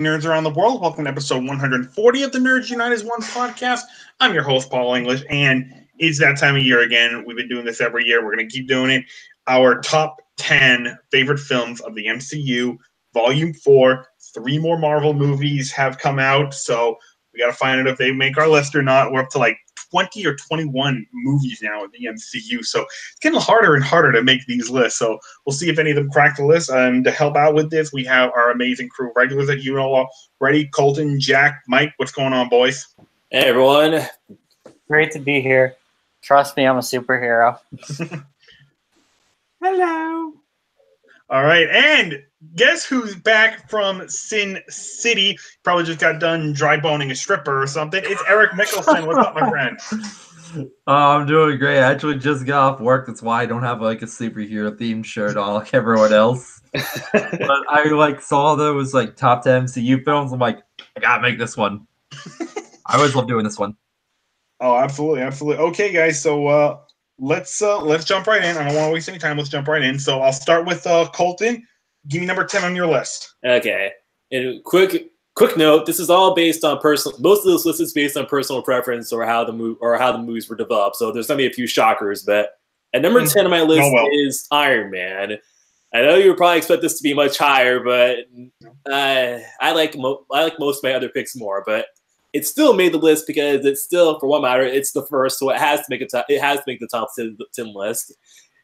Nerds around the world. Welcome to episode 140 of the Nerds Unite as One podcast. I'm your host, Paul English, and it's that time of year again. We've been doing this every year. We're going to keep doing it. Our top 10 favorite films of the MCU, Volume 4. 3 more Marvel movies have come out, so we got to find out if they make our list or not. We're up to like 20 or 21 movies now in the MCU, so it's getting harder and harder to make these lists. So we'll see if any of them crack the list. And to help out with this, we have our amazing crew of regulars that you know already. Colton, Jack, Mike, what's going on, boys? Hey, everyone. Great to be here. Trust me, I'm a superhero. Hello. All right, and guess who's back from Sin City? Probably just got done dry boning a stripper or something. It's Eric Mickelson. What's up, my friend? I'm doing great. I actually just got off work. That's why I don't have like a superhero themed shirt on like everyone else. But I saw those top 10 MCU films. I'm like, I gotta make this one. I always love doing this one. Oh, absolutely, absolutely. Okay, guys. So let's jump right in. I don't want to waste any time. Let's jump right in. So I'll start with Colton. Give me number 10 on your list. Okay. And quick note: this is all based on personal. Most of this list is based on personal preference or how the movies were developed. So there's gonna be a few shockers. But at number 10 on my list is Iron Man. I know you would probably expect this to be much higher, but I like most of my other picks more. But it still made the list because it's still, for one matter, it's the first, so it has to make the top 10 list.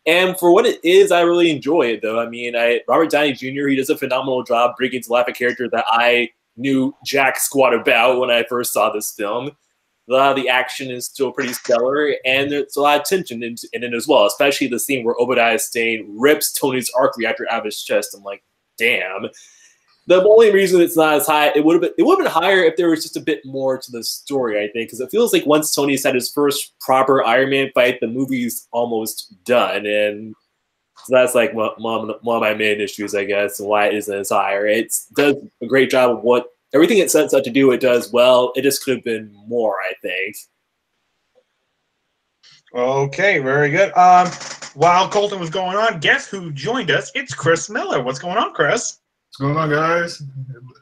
And for what it is, I really enjoy it, though. I mean, Robert Downey Jr., he does a phenomenal job bringing to life a character that I knew jack squat about when I first saw this film. A lot of the action is still pretty stellar, and there's a lot of tension in it as well, especially the scene where Obadiah Stane rips Tony's arc reactor out of his chest. I'm like, damn. The only reason it's not as high, it would have been higher if there was just a bit more to the story, I think, because it feels like once Tony's had his first proper Iron Man fight, the movie's almost done, and so that's like one of my main issues, I guess, and why it isn't as higher. It does a great job of everything it sets out to do. It does well. It just could have been more, I think. Okay, very good. While Colton was going on, guess who joined us? It's Chris Miller. What's going on, Chris? What's going on, guys?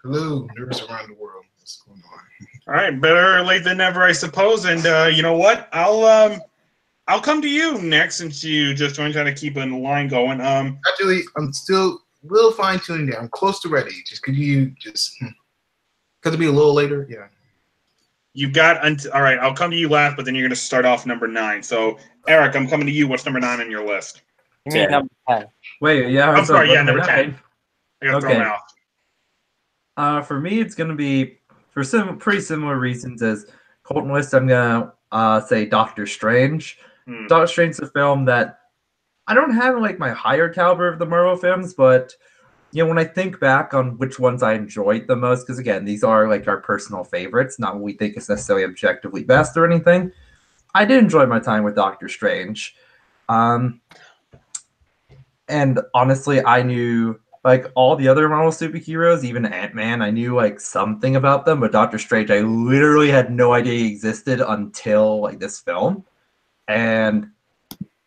Hello, nerds around the world. What's going on? All right, better late than never, I suppose. And you know what? I'll come to you next since you just joined, trying to keep a line going. Actually, I'm still a little fine tuning there. I'm close to ready. Could you it'll be a little later? Yeah. You've got all right. I'll come to you last, but then you're going to start off number 9. So Eric, I'm coming to you. What's number 9 on your list? You mean number 10? Wait, yeah. I'm sorry. Yeah, number 10. I got thrown out. For me, it's going to be for some pretty similar reasons as Colton list. I'm going to say Doctor Strange. Doctor Strange is a film that I don't have my higher caliber of the Marvel films, but when I think back on which ones I enjoyed the most, because again, these are our personal favorites, not what we think is necessarily objectively best or anything. I did enjoy my time with Doctor Strange. And honestly, I knew all the other Marvel superheroes, even Ant-Man, I knew something about them, but Doctor Strange, I literally had no idea he existed until this film. And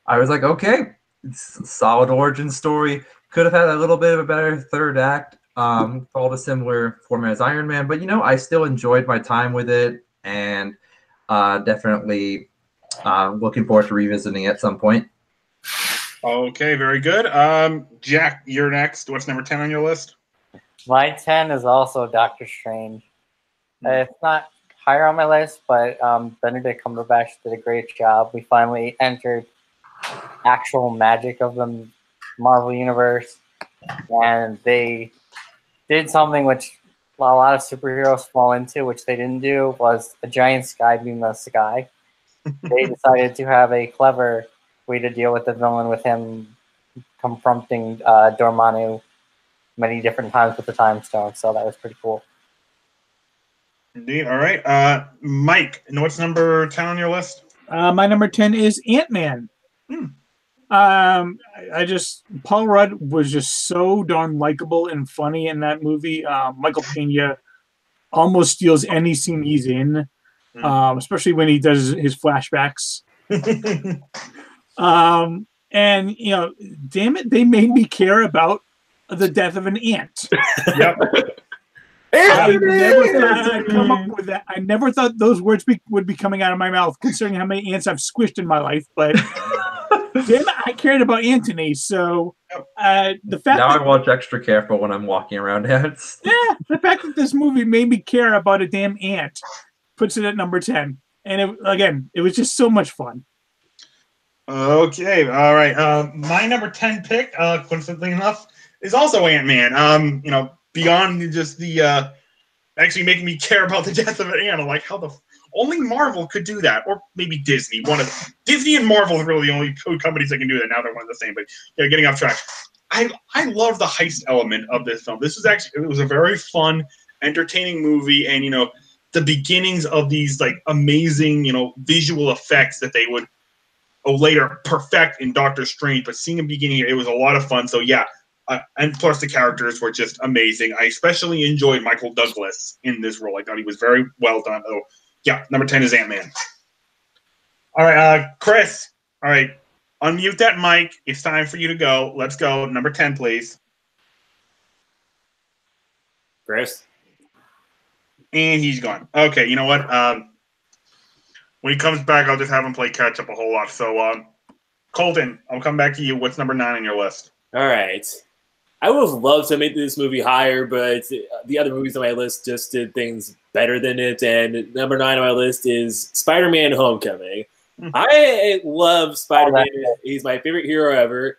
I was like, okay, it's a solid origin story. Could have had a little bit of a better third act, followed a similar format as Iron Man, but I still enjoyed my time with it, and definitely looking forward to revisiting it at some point. Okay, very good. Jack, you're next. What's number 10 on your list? My 10 is also Doctor Strange. It's not higher on my list, but Benedict Cumberbatch did a great job. We finally entered actual magic of the Marvel Universe, and they did something which a lot of superheroes fall into, which they didn't do, was a giant sky beam in the sky. They decided to have a clever way to deal with the villain, with him confronting Dormammu many different times with the Time Stone, so that was pretty cool. Indeed. All right. Mike, what's number 10 on your list? My number 10 is Ant-Man. Paul Rudd was just so darn likable and funny in that movie. Michael Pena almost steals any scene he's in, especially when he does his flashbacks. And damn it, they made me care about the death of an ant. Yep. I never thought I'd come up with that. I never thought those words would be coming out of my mouth, considering how many ants I've squished in my life. But damn it, I cared about Anthony. So the fact now that I watch extra careful when I'm walking around ants. yeah, the fact that this movie made me care about a damn ant puts it at number 10. And it was just so much fun. Okay, all right. My number 10 pick, coincidentally enough, is also Ant-Man. Beyond just the actually making me care about the death of an ant, I'm like, how the only Marvel could do that, or maybe Disney. Disney and Marvel are really the only two companies that can do that. Now they're one of the same. But yeah, getting off track. I love the heist element of this film. It was a very fun, entertaining movie, and the beginnings of these like amazing visual effects that they would later perfect in Doctor Strange. But seeing them beginning, it was a lot of fun. So yeah, and plus the characters were just amazing. I especially enjoyed Michael Douglas in this role. I thought he was very well done. So yeah, number 10 is Ant-Man. All right, Chris. All right. Unmute that mic. It's time for you to go. Let's go. Number 10, please. Chris? And he's gone. Okay, you know what? When he comes back, I'll just have him play catch up a whole lot. So, Colton, I'll come back to you. What's number 9 on your list? All right. I would have loved to make this movie higher, but the other movies on my list just did things better than it. And number 9 on my list is Spider-Man Homecoming. I love Spider-Man. He's my favorite hero ever.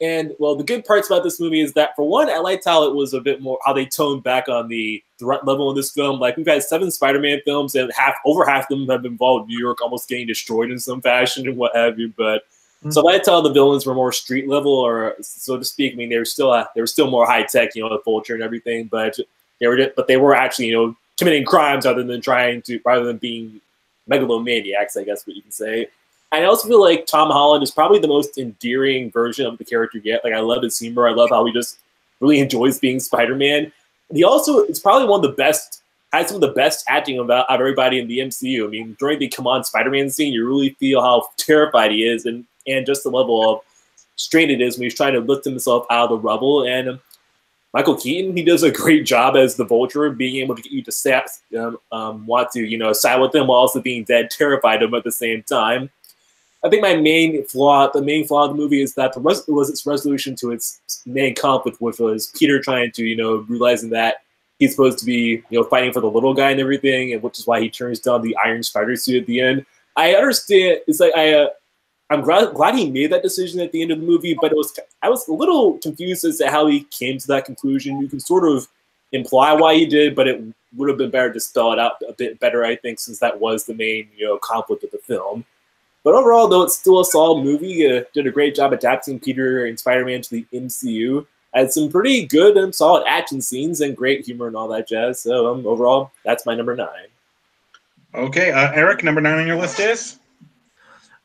And, well, the good parts about this movie is that, for one, I liked how it was a bit more, how they toned back on the threat level in this film. Like, we've had 7 Spider-Man films, and over half of them have involved New York almost getting destroyed in some fashion and what have you. But so I liked how the villains were more street level, or so to speak. I mean, they were still more high tech, the Vulture and everything, but they were actually, committing crimes rather than being megalomaniacs, I guess what you can say. I also feel like Tom Holland is probably the most endearing version of the character yet. Like, I love his humor. I love how he just really enjoys being Spider-Man. He also is probably has some of the best acting of everybody in the MCU. I mean, during the Come On Spider-Man scene, you really feel how terrified he is and just the level of strain it is when he's trying to lift himself out of the rubble. And Michael Keaton, he does a great job as the Vulture, being able to get you to want to, side with him while also being dead terrified of him at the same time. I think the main flaw of the movie is that was its resolution to its main conflict, which was Peter trying to, realizing that he's supposed to be, fighting for the little guy and everything, and which is why he turns down the Iron Spider suit at the end. I understand. It's like I'm glad he made that decision at the end of the movie, but I was a little confused as to how he came to that conclusion. You can sort of imply why he did, but it would have been better to spell it out a bit better, I think, since that was the main conflict of the film. But overall, though, it's still a solid movie. Did a great job adapting Peter and Spider-Man to the MCU. Had some pretty good and solid action scenes and great humor and all that jazz. So overall, that's my number 9. Okay, Eric, number 9 on your list is?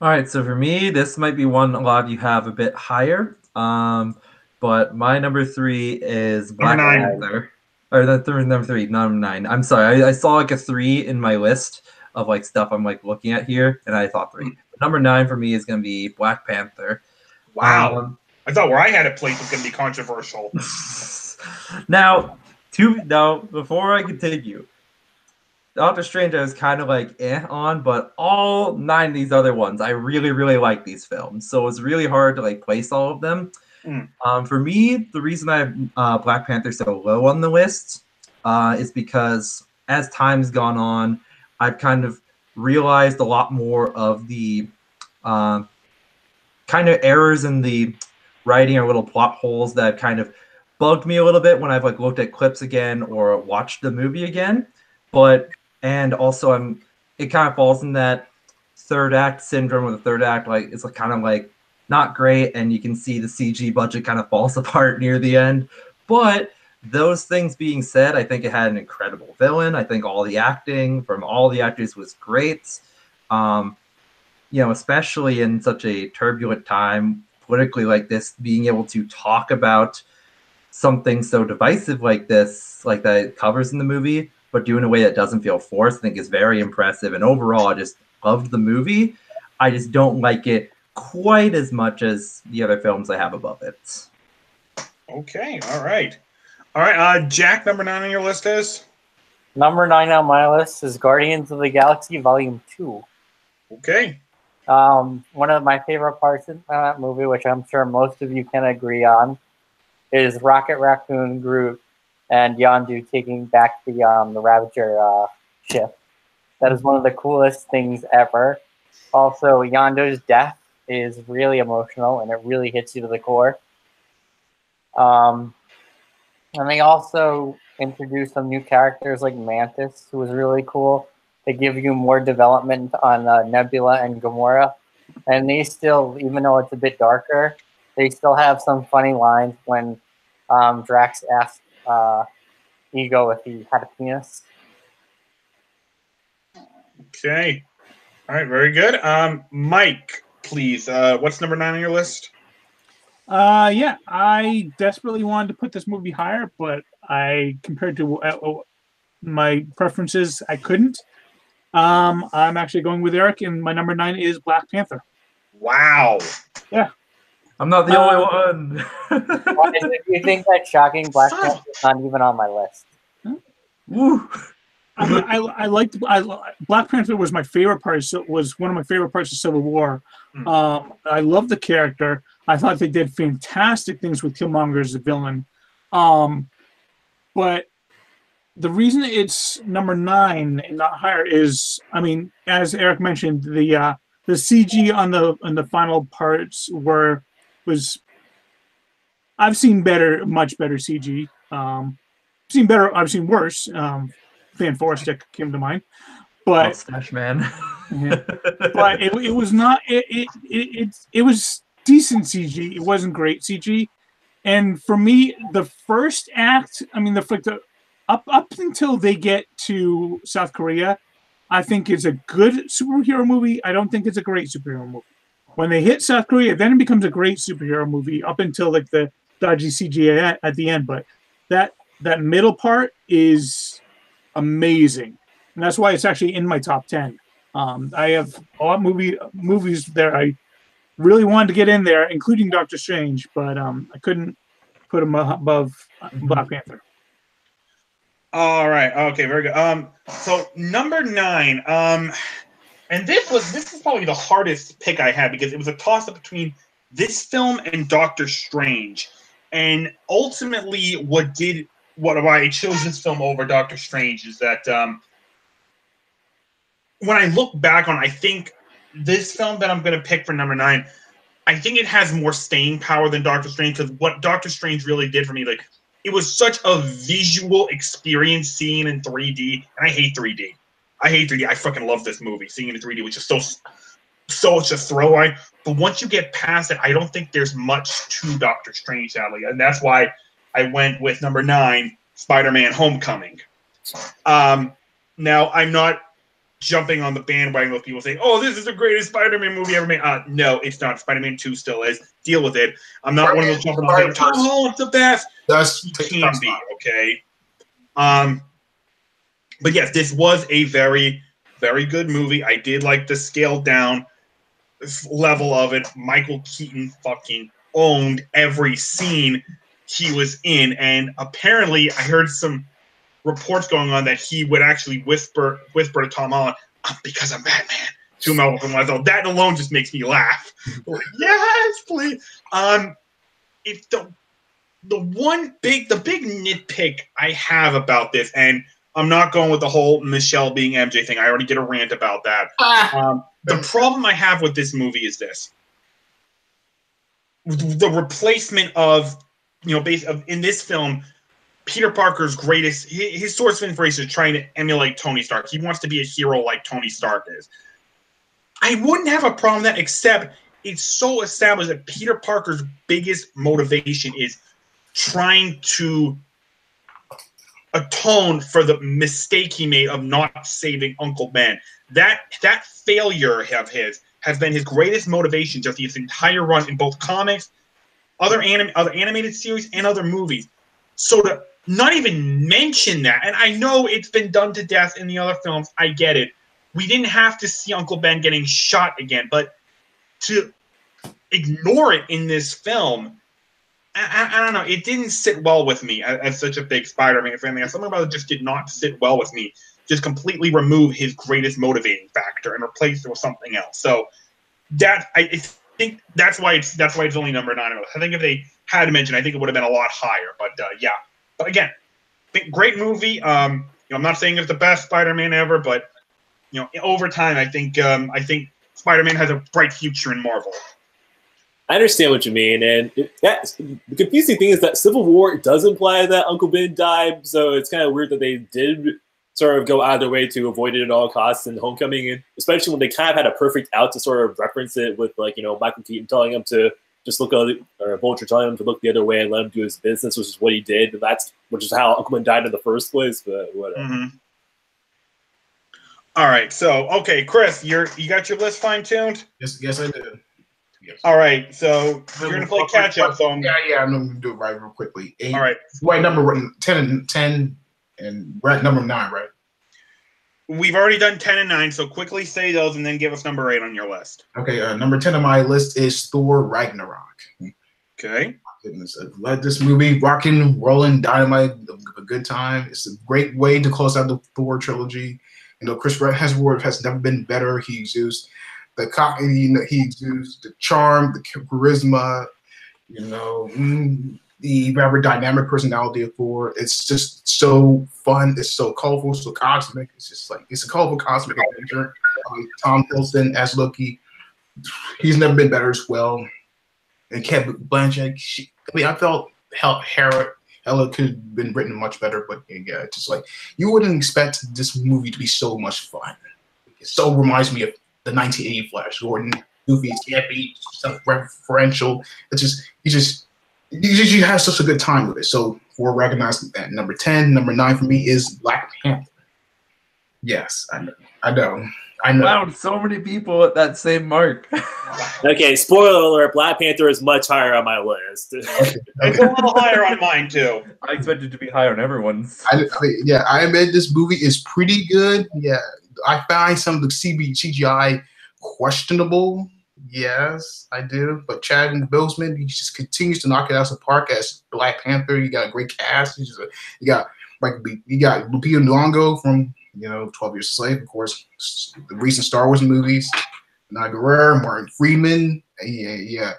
All right, so for me, this might be one a lot of you have a bit higher. But my number 3 is Black Panther. Or number 3, number 9. I'm sorry, I saw like a 3 in my list of like stuff I'm like looking at here, and I thought 3. But number 9 for me is going to be Black Panther. Wow. I thought where I had it placed was going to be controversial. Now, before I continue, Doctor Strange I was kind of like on, but all 9 of these other ones, I really, really like these films. So it's really hard to like place all of them. For me, the reason I have Black Panther so low on the list is because as time's gone on, I've kind of realized a lot more of the kind of errors in the writing or little plot holes that kind of bugged me a little bit when I've like looked at clips again or watched the movie again. And also it kind of falls in that third act syndrome, where the third act it's like kind of like not great, and you can see the CG budget kind of falls apart near the end. But those things being said, I think it had an incredible villain. I think all the acting from all the actors was great. Especially in such a turbulent time politically like this, being able to talk about something so divisive like this, like that it covers in the movie, but do in a way that doesn't feel forced, I think is very impressive. And overall, I just loved the movie. I just don't like it quite as much as the other films I have above it. Okay, all right. All right, Jack, number 9 on your list is? Number 9 on my list is Guardians of the Galaxy Volume 2. Okay. One of my favorite parts in that movie, which I'm sure most of you can agree on, is Rocket Raccoon, Groot, and Yondu taking back the Ravager ship. That is one of the coolest things ever. Also, Yondu's death is really emotional, and it really hits you to the core. And they also introduced some new characters like Mantis, who was really cool. They give you more development on Nebula and Gamora. And they still, even though it's a bit darker, they still have some funny lines when Drax asks Ego if he had a penis. Okay. All right, very good. Mike, please. What's number 9 on your list? Yeah, I desperately wanted to put this movie higher, but compared to my preferences, I couldn't. I'm actually going with Eric, and my number 9 is Black Panther. Wow. Yeah. I'm not the only one. Why is it you think that's shocking? Black Panther is not even on my list. Woo. I liked Black Panther was my favorite part. Was one of my favorite parts of Civil War. I love the character. I thought they did fantastic things with Killmonger as the villain. But the reason it's number 9 and not higher is, I mean, as Eric mentioned, the CG on the final parts was. I've seen much better CG. I've seen worse. Fan Forestick came to mind, but Mustache Man. but it was not. It was decent CG. It wasn't great CG. And for me, the first act, I mean, up until they get to South Korea, I think it's a good superhero movie. I don't think it's a great superhero movie. When they hit South Korea, then it becomes a great superhero movie up until like the dodgy CGI at the end. But that middle part is amazing, and that's why it's actually in my top 10. I have a lot of movies there I really wanted to get in there, including Doctor Strange, but I couldn't put him above Black Panther. All right. Okay. Very good. So number 9. And this is probably the hardest pick I had because it was a toss up between this film and Doctor Strange, and ultimately why I chose this film over Doctor Strange is that when I look back on, I think this film that I'm going to pick for number 9, I think it has more staying power than Doctor Strange, because what Doctor Strange really did for me, like, it was such a visual experience seeing in 3D, and I hate 3D. I fucking love this movie. Seeing it in 3D, which is so it's a throwaway. But once you get past it, I don't think there's much to Doctor Strange, sadly, and that's why I went with number 9, Spider-Man: Homecoming. Now I'm not jumping on the bandwagon with people saying, "Oh, this is the greatest Spider-Man movie ever made." No, it's not. Spider-Man 2 still is. Deal with it. I'm not one of those jumping on Tom Holland's the best. He can be, okay. But yes, this was a very, very good movie. I did like the scaled down level of it. Michael Keaton fucking owned every scene he was in, and apparently I heard some reports going on that he would actually whisper to Tom Holland, "Because I'm Batman," to Malcolm Gladwell. That alone just makes me laugh. Like, yes, please. If the big nitpick I have about this, and I'm not going with the whole Michelle being MJ thing. I already did a rant about that. The problem I have with this movie is this: the replacement of, in this film, Peter Parker's greatest, his source of inspiration is trying to emulate Tony Stark. He wants to be a hero like Tony Stark is. I wouldn't have a problem with that, except it's so established that Peter Parker's biggest motivation is trying to atone for the mistake he made of not saving Uncle Ben. That failure of his has been his greatest motivation just his entire run in both comics, other animated series, and other movies. So to not even mention that, and I know it's been done to death in the other films, I get it. We didn't have to see Uncle Ben getting shot again, but to ignore it in this film, I don't know. It didn't sit well with me as such a big Spider-Man fan. Something about it just did not sit well with me. Just completely remove his greatest motivating factor and replace it with something else. So I think that's why it's only number 9. I think if they had mentioned, I think it would have been a lot higher. But yeah. But again, great movie. I'm not saying it's the best Spider-Man ever, but over time, I think Spider-Man has a bright future in Marvel. I understand what you mean, and the confusing thing is that Civil War does imply that Uncle Ben died, so it's kind of weird that they did sort of go out of their way to avoid it at all costs in Homecoming, and especially when they kind of had a perfect out to sort of reference it with Michael Keaton telling him to just look or Vulture telling him to look the other way and let him do his business, which is what he did, and which is how Uncle Ben died in the first place. But whatever. Mm-hmm. All right, so okay, Chris, you got your list fine-tuned? Yes, I did. Yes. All right, so you're gonna play catch up. So yeah, I'm gonna do it right real quickly. 8, all right, right number 10 and right number 9, right? We've already done 10 and 9, so quickly say those and then give us number 8 on your list. Okay, number 10 on my list is Thor Ragnarok. Okay. Goodness, I love this movie. Rockin', rollin', dynamite, a good time. It's a great way to close out the Thor trilogy. Chris Hemsworth has never been better. He exudes the charm, the charisma, the very dynamic personality of Thor. It's just so fun. It's so colorful, so cosmic. It's just like it's a colorful cosmic adventure. Tom Hiddleston as Loki, he's never been better as well. And Kate Blanchett, I felt Hela could have been written much better, but yeah, it's just like you wouldn't expect this movie to be so much fun. It so reminds me of the 1980 Flash Gordon. Goofy, campy, self-referential. It's just you have such a good time with it. So we're recognizing that. Number 10, number 9 for me is Black Panther. Yes, I know. Wow, so many people at that same mark. Okay, spoiler alert, Black Panther is much higher on my list. Okay. It's a little higher on mine, too. I expected it to be higher on everyone's. I admit this movie is pretty good. Yeah, I find some of the CGI questionable. Yes, I do. But Chad Boseman, he just continues to knock it out of the park as Black Panther. You got a great cast. You got Lupita Nyong'o from 12 Years a Slave, of course, the recent Star Wars movies. Nadia Guerrero, Martin Freeman, Daniel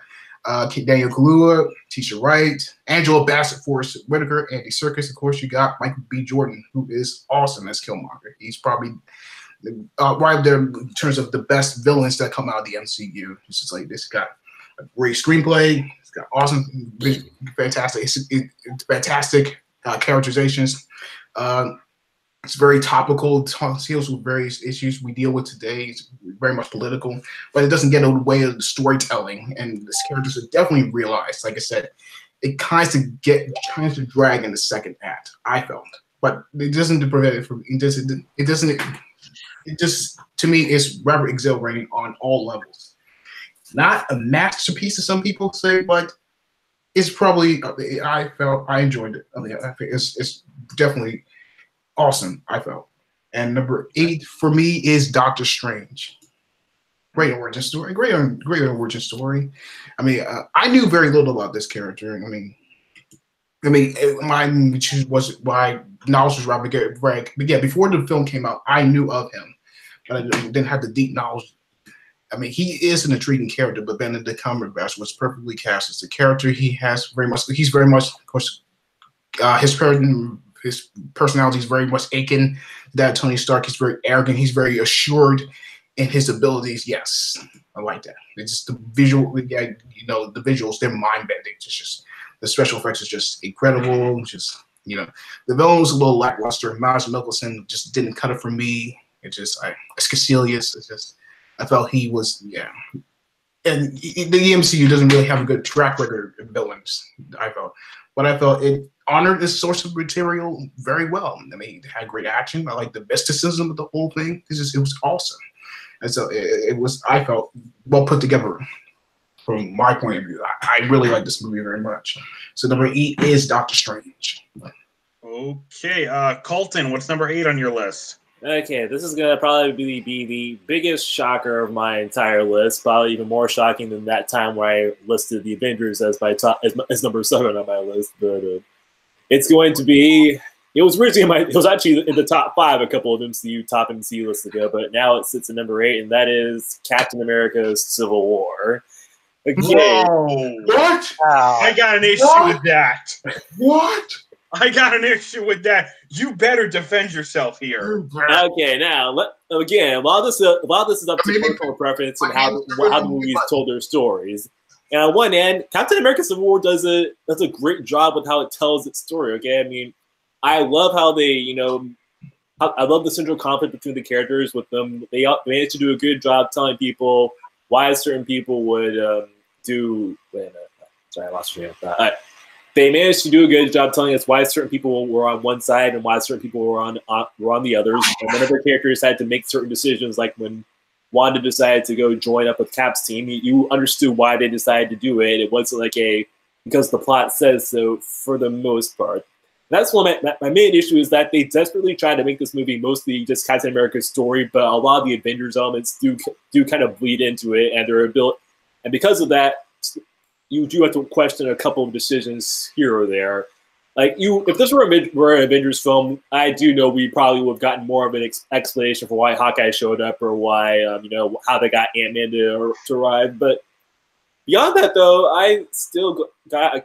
Kaluuya, Tisha Wright, Angela Bassett, Forrest Whitaker, Andy Serkis. Of course, you got Michael B. Jordan, who is awesome as Killmonger. He's probably right there in terms of the best villains that come out of the MCU. It's just like this got a great screenplay. It's got awesome, fantastic characterizations. It's very topical. It deals with various issues we deal with today. It's very much political, but it doesn't get in the way of the storytelling. And the characters are definitely realized. Like I said, it kind of drag in the second act. I felt, but it doesn't prevent it from. It doesn't. It just, to me, is rather exhilarating on all levels. Not a masterpiece, as some people say, but it's probably. I enjoyed it. I think it's definitely awesome, I felt. And number 8 for me is Doctor Strange. Great origin story. Great origin story. I mean, I knew very little about this character. I mean, my knowledge was rather good. But yeah, before the film came out, I knew of him, but I didn't have the deep knowledge. I mean, he is an intriguing character, but Benedict Cumberbatch was perfectly cast as the character. He's very much, of course, his personality is very much akin to that Tony Stark. He's very arrogant. He's very assured in his abilities. Yes, I like that. It's just the visual, the visuals, they're mind-bending. It's just the special effects is just incredible. Just, the villain was a little lackluster. Miles Mikkelsen just didn't cut it for me. It's Caecilius. It's just, I felt he was, And the MCU doesn't really have a good track record of villains, I felt. But I felt it honored this source of material very well. I mean, it had great action. I like the mysticism of the whole thing. It was awesome. And so it was, I felt, well put together from my point of view. I really like this movie very much. So number 8 is Doctor Strange. Okay. Colton, what's number 8 on your list? Okay, this is gonna probably be the biggest shocker of my entire list. Probably even more shocking than that time where I listed the Avengers as my top as number 7 on my list. But it's going to be. It was originally it was actually in the top 5 a couple of top MCU lists ago, but now it sits at number 8, and that is Captain America's Civil War. Okay. Whoa. What? I got an issue with that. What? I got an issue with that. You better defend yourself here. Okay, now again, a lot of this is up to personal preference and how the movies told their stories. And on one end, Captain America: Civil War does a great job with how it tells its story. Okay, I mean, I love how they, I love the central conflict between the characters with them. They managed to do a good job telling people why certain people would do. Wait a minute. Sorry, I lost your train of thought. They managed to do a good job telling us why certain people were on one side and why certain people were on the others. And then other characters had to make certain decisions, like when Wanda decided to go join up with Cap's team. You understood why they decided to do it. It wasn't like because the plot says so for the most part. That's one of my main issue is that they desperately tried to make this movie mostly just Captain America's story, but a lot of the Avengers elements do kind of bleed into it, and and because of that, you do have to question a couple of decisions here or there. Like if this were an Avengers film, I do know we probably would have gotten more of an explanation for why Hawkeye showed up or why how they got Ant-Man to arrive. But beyond that, though, I still I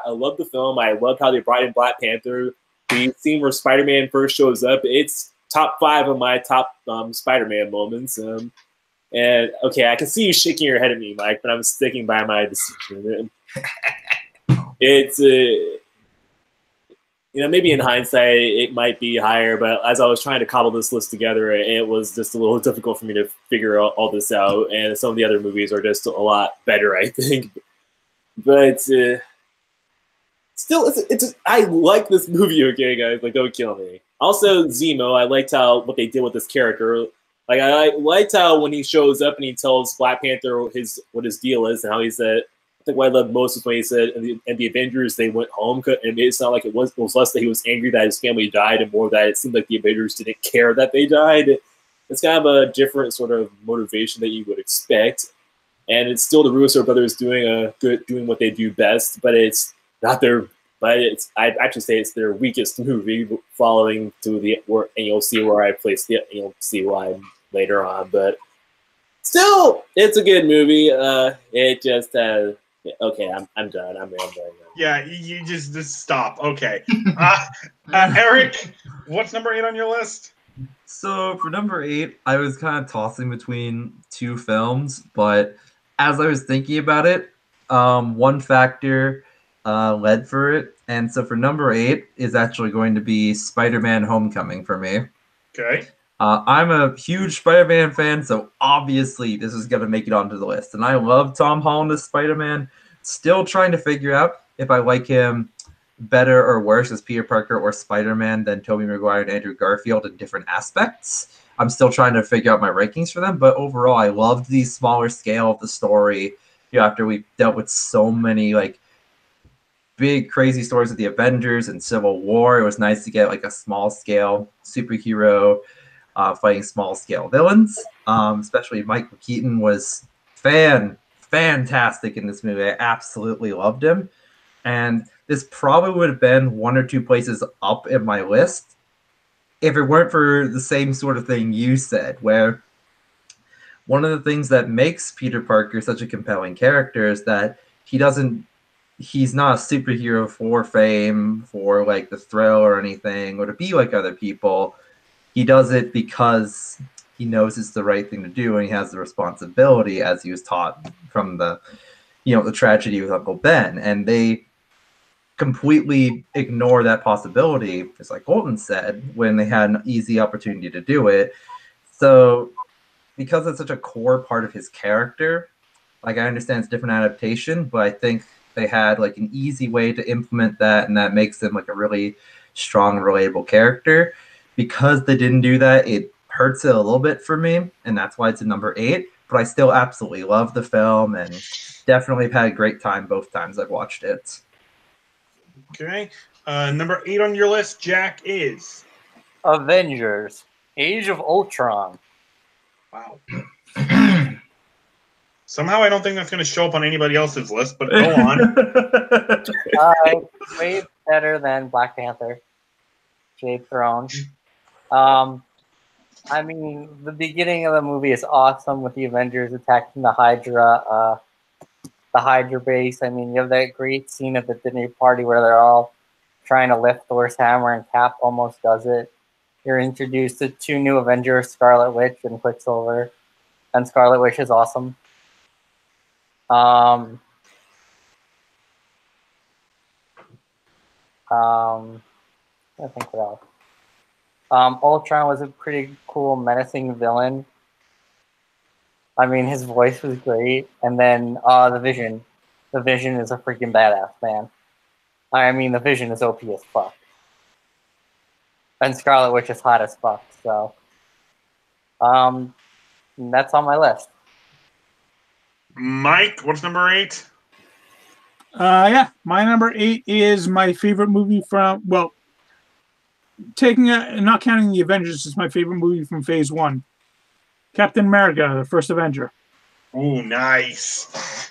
love the film. I loved how they brought in Black Panther. The scene where Spider-Man first shows up, it's top 5 of my top Spider-Man moments. And okay, I can see you shaking your head at me, Mike, but I'm sticking by my decision. It's maybe in hindsight it might be higher, but as I was trying to cobble this list together, it was just a little difficult for me to figure all this out. And some of the other movies are just a lot better, I think. But still, I like this movie. Okay, guys, like don't kill me. Also, Zemo, I liked what they did with this character. Like I liked how when he shows up and he tells Black Panther what his deal is and how he said. I think what I loved most was when he said, and the Avengers they went home, and it made it sound like it was less that he was angry that his family died, and more that it seemed like the Avengers didn't care that they died. It's kind of a different sort of motivation that you would expect, and it's still the Russo brothers doing what they do best, but it's not their. But I'd actually say it's their weakest movie, following to and you'll see where I place and you'll see why later on. But still, it's a good movie. It just has. Okay, I'm done. I'm rambling. Yeah, you just stop. Okay, Eric, what's number 8 on your list? So for number 8, I was kind of tossing between 2 films, but as I was thinking about it, one factor led for it, and so for number 8 is actually going to be Spider-Man: Homecoming for me. Okay. I'm a huge Spider-Man fan, so obviously this is going to make it onto the list. And I love Tom Holland as Spider-Man. Still trying to figure out if I like him better or worse as Peter Parker or Spider-Man than Tobey Maguire and Andrew Garfield in different aspects. I'm still trying to figure out my rankings for them, but overall, I loved the smaller scale of the story. After we dealt with so many big crazy stories of the Avengers and Civil War, it was nice to get a small scale superhero fighting small scale villains. Especially Michael Keaton was fantastic in this movie. I absolutely loved him. And this probably would have been 1 or 2 places up in my list if it weren't for the same sort of thing you said, where one of the things that makes Peter Parker such a compelling character is that he's not a superhero for fame, for the thrill or anything, or to be like other people. He does it because he knows it's the right thing to do, and he has the responsibility, as he was taught from the tragedy with Uncle Ben. And they completely ignore that possibility, just like Colton said, when they had an easy opportunity to do it. So because it's such a core part of his character, I understand it's different adaptation, but I think they had an easy way to implement that, and that makes him a really strong, relatable character. Because they didn't do that, it hurts it a little bit for me, and that's why it's at number 8. But I still absolutely love the film, and definitely have had a great time both times I've watched it. Okay. Number 8 on your list, Jack, is? Avengers. Age of Ultron. Wow. Somehow I don't think that's going to show up on anybody else's list, but go on. Way better than Black Panther. Jade Throne. I mean, the beginning of the movie is awesome with the Avengers attacking the Hydra base. I mean, you have that great scene at the dinner party where they're all trying to lift Thor's hammer and Cap almost does it. You're introduced to 2 new Avengers, Scarlet Witch and Quicksilver. And Scarlet Witch is awesome. I think what else? Ultron was a pretty cool, menacing villain. I mean, his voice was great. And then the Vision. The Vision is a freaking badass, man. I mean, the Vision is OP as fuck. And Scarlet Witch is hot as fuck, so... that's on my list. Mike, what's number 8? Yeah, my number 8 is my favorite movie from, well, not counting the Avengers, is my favorite movie from Phase 1. Captain America, the First Avenger. Ooh, nice.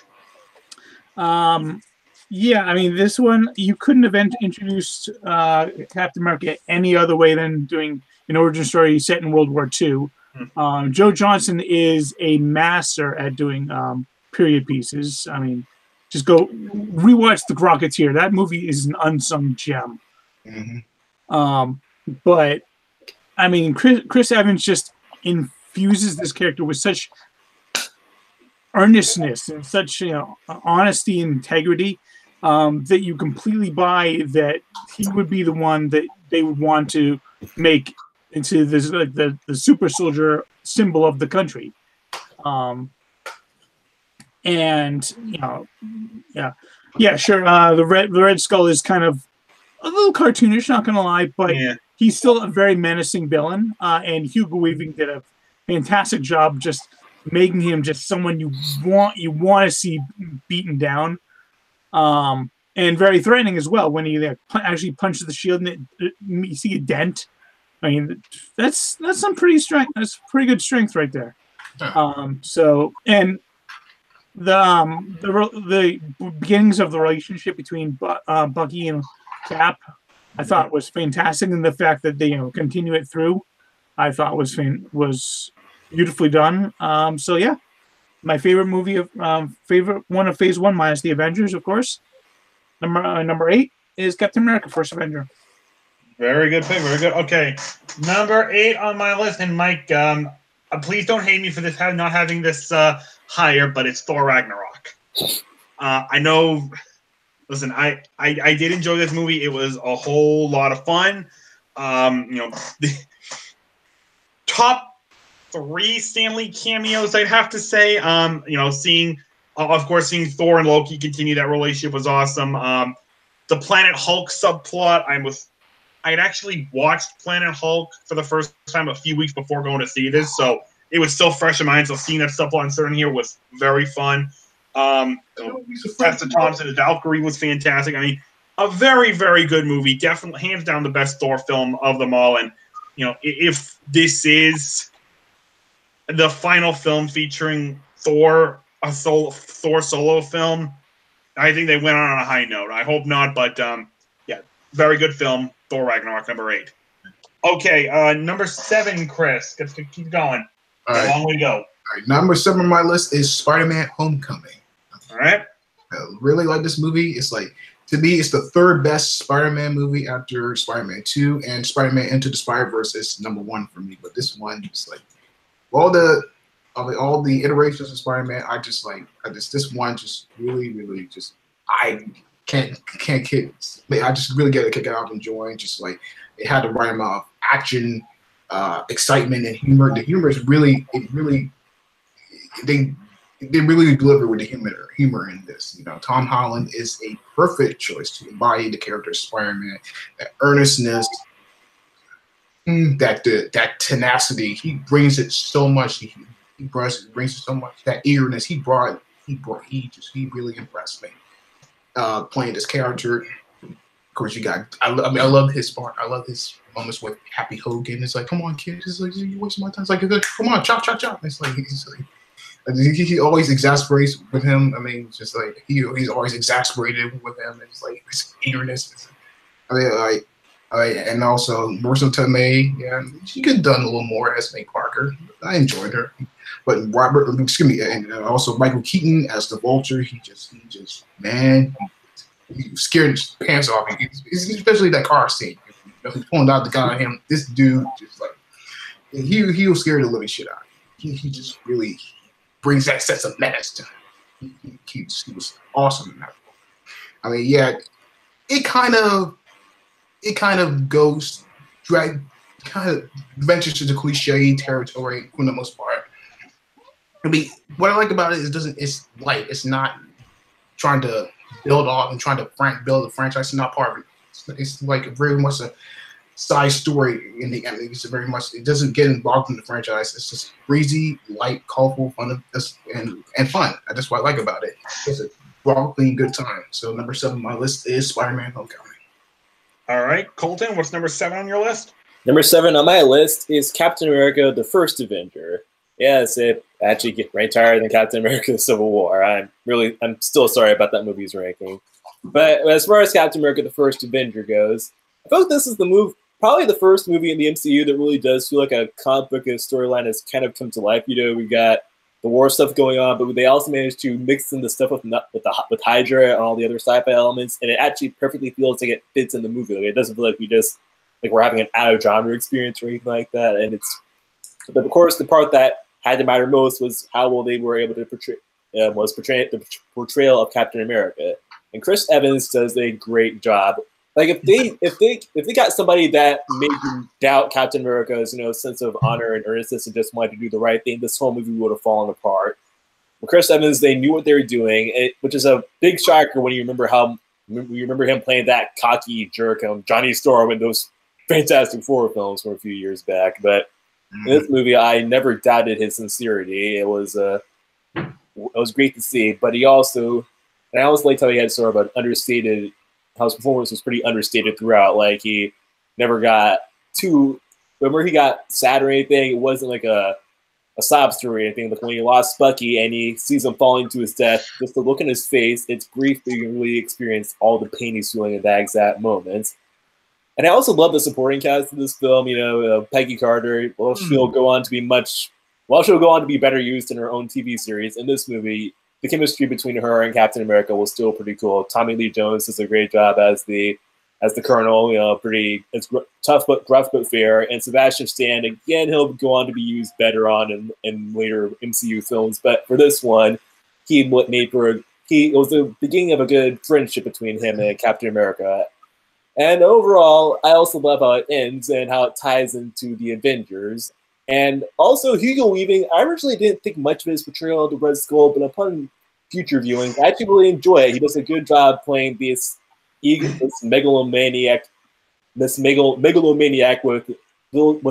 Yeah, I mean, this one, you couldn't have introduced Captain America any other way than doing an origin story set in World War II. Joe Johnston is a master at doing period pieces. I mean, just go rewatch The Rocketeer. That movie is an unsung gem. Mm-hmm. But I mean, Chris Evans just infuses this character with such earnestness and such honesty and integrity that you completely buy that he would be the one that they would want to make into this like the super soldier symbol of the country. And sure. The Red Skull is kind of a little cartoonish, not gonna lie, but he's still a very menacing villain. And Hugo Weaving did a fantastic job just making him just someone you want to see beaten down, and very threatening as well when he actually punches the shield and you see a dent. I mean, that's some pretty strength. That's pretty good strength right there. So and the beginnings of the relationship between Bucky and Cap, I thought was fantastic, and the fact that they continue it through, I thought was beautifully done. So yeah, my favorite movie favorite one of Phase 1 minus the Avengers, of course. Number 8 is Captain America: First Avenger. Very good pick. Very good. Okay, number 8 on my list, and Mike, please don't hate me for this not having this higher, but it's Thor Ragnarok. I know. Listen, I did enjoy this movie. It was a whole lot of fun. The top 3 Stanley cameos, I'd have to say. Seeing Thor and Loki continue that relationship was awesome. The Planet Hulk subplot, I'd actually watched Planet Hulk for the first time a few weeks before going to see this, so it was still fresh in mind. So seeing that subplot inserted in here was very fun. Tessa Thompson as Valkyrie was fantastic. I mean, a very, very good movie. Definitely, hands down, the best Thor film of them all. And if this is the final film featuring Thor, a Thor solo film, I think they went on a high note. I hope not, but very good film. Thor Ragnarok, number 8. Okay, number 7, Chris. Let's keep going. All right. How long we go? All right, number 7 on my list is Spider-Man: Homecoming. All right. I really like this movie. It's to me, it's the 3rd best Spider-Man movie after Spider-Man 2, and Spider-Man Into the Spider-Verse is number 1 for me. But this one is all the iterations of Spider-Man. This one just really, really just I can't kick. I just really get a kick out of enjoying. Just it had the right amount of action, excitement, and humor. The humor is really they really deliver with the humor in this. Tom Holland is a perfect choice to embody the character of Spider-Man. That earnestness, that tenacity, he brings it so much. He brings it so much. That eagerness he really impressed me. Playing this character, of course, I love his part. I love his moments with Happy Hogan. It's like, come on, kid. It's like, you wasting my time. It's like, come on, chop, chop, chop. It's like, he always exasperates with him. I mean, just like he's always exasperated with him. It's like his eagerness. I mean, and also Marissa Tomei. Yeah, she could have done a little more as May Parker. I enjoyed her. But and also Michael Keaton as the Vulture. He just man, he scared his pants off. Especially that car scene. He's pulling out the gun on him. This dude just like he was scared the living shit out. He just really brings that sense of menace to him. He was awesome in that. I mean, yeah, it kind of ventures to the cliche territory for the most part. I mean, what I like about it is it's light. It's not trying to build off and trying to build a franchise. It's not part of it. It's like very much a side story in the end. It's very much, it doesn't get involved in the franchise. It's just breezy, light, colorful, fun, and fun. That's what I like about it. It's a raw, clean, good time. So number 7 on my list is Spider-Man: Homecoming. All right, Colton, what's number 7 on your list? Number 7 on my list is Captain America: The First Avenger. Yes, it actually ranked higher than Captain America: The Civil War. I'm still sorry about that movie's ranking. But as far as Captain America: The First Avenger goes, I feel like this is probably the first movie in the MCU that really does feel like a comic book storyline has kind of come to life. You know, we got the war stuff going on, but they also managed to mix in the stuff with Hydra and all the other sci-fi elements, and it actually perfectly feels like it fits in the movie. Like, it doesn't feel like we're having an out of genre experience or anything like that. And but of course, the part that had to matter most was how well they were able to portray the portrayal of Captain America. And Chris Evans does a great job. Like, if they got somebody that made you doubt Captain America's sense of honor and earnestness and just wanted to do the right thing, this whole movie would have fallen apart. But Chris Evans, they knew what they were doing, which is a big shocker when you remember him playing that cocky jerk Johnny Storm in those Fantastic Four films from a few years back. But in this movie, I never doubted his sincerity. It was great to see. But he also, and I always liked how he had sort of an understated. How his performance was pretty understated throughout. Like, he never got whenever he got sad or anything, it wasn't like a sob story or anything. Like, when he lost Bucky and he sees him falling to his death, just the look in his face, it's brief, but you can really experience all the pain he's feeling at that exact moment. And I also love the supporting cast of this film. Peggy Carter, she'll go on to be better used in her own TV series. In this movie, the chemistry between her and Captain America was still pretty cool. Tommy Lee Jones does a great job as the Colonel. It's tough but gruff but fair. And Sebastian Stan, again, he'll go on to be used better on in later MCU films. But for this one, it was the beginning of a good friendship between him and Captain America. And overall, I also love how it ends and how it ties into the Avengers. And also, Hugo Weaving, I originally didn't think much of his portrayal of the Red Skull, but upon future viewings, I actually really enjoy it. He does a good job playing this megalomaniac with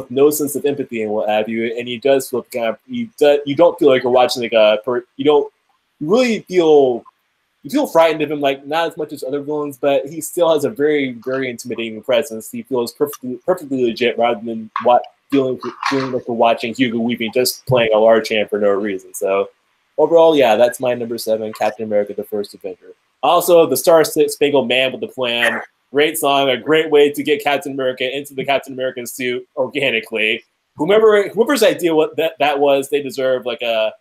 no sense of empathy and what have you. And he does feel you don't feel like you're watching you feel frightened of him, like not as much as other villains, but he still has a very, very intimidating presence. He feels perfectly legit rather than feeling like we're watching Hugo Weaving just playing a large hand for no reason. So overall, yeah, that's my number 7, Captain America: The First Avenger. Also, the Star-Spangled Man with the Plan, great song, a great way to get Captain America into the Captain America suit organically. Whoever's idea what that was, they deserve a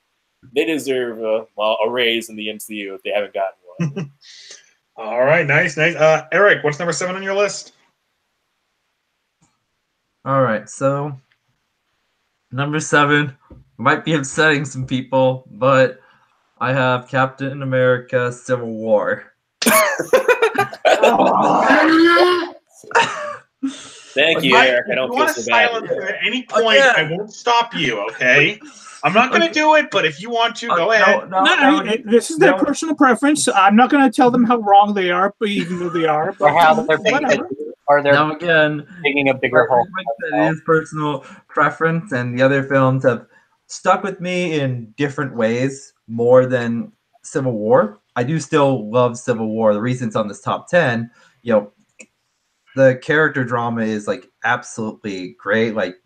raise in the MCU if they haven't gotten one. All right, nice. Eric, what's number 7 on your list? All right, so number 7 might be upsetting some people, but I have Captain America: Civil War. Thank you, Eric. I don't feel so bad. At any point, I won't stop you, okay? I'm not going to do it, but if you want to, go ahead. This is their personal preference. I'm not going to tell them how wrong they are, but even though they are. But or how they're digging a bigger hole. It is personal preference, and the other films have stuck with me in different ways more than Civil War. I do still love Civil War. The reason it's on this top 10, the character drama is like absolutely great. Like,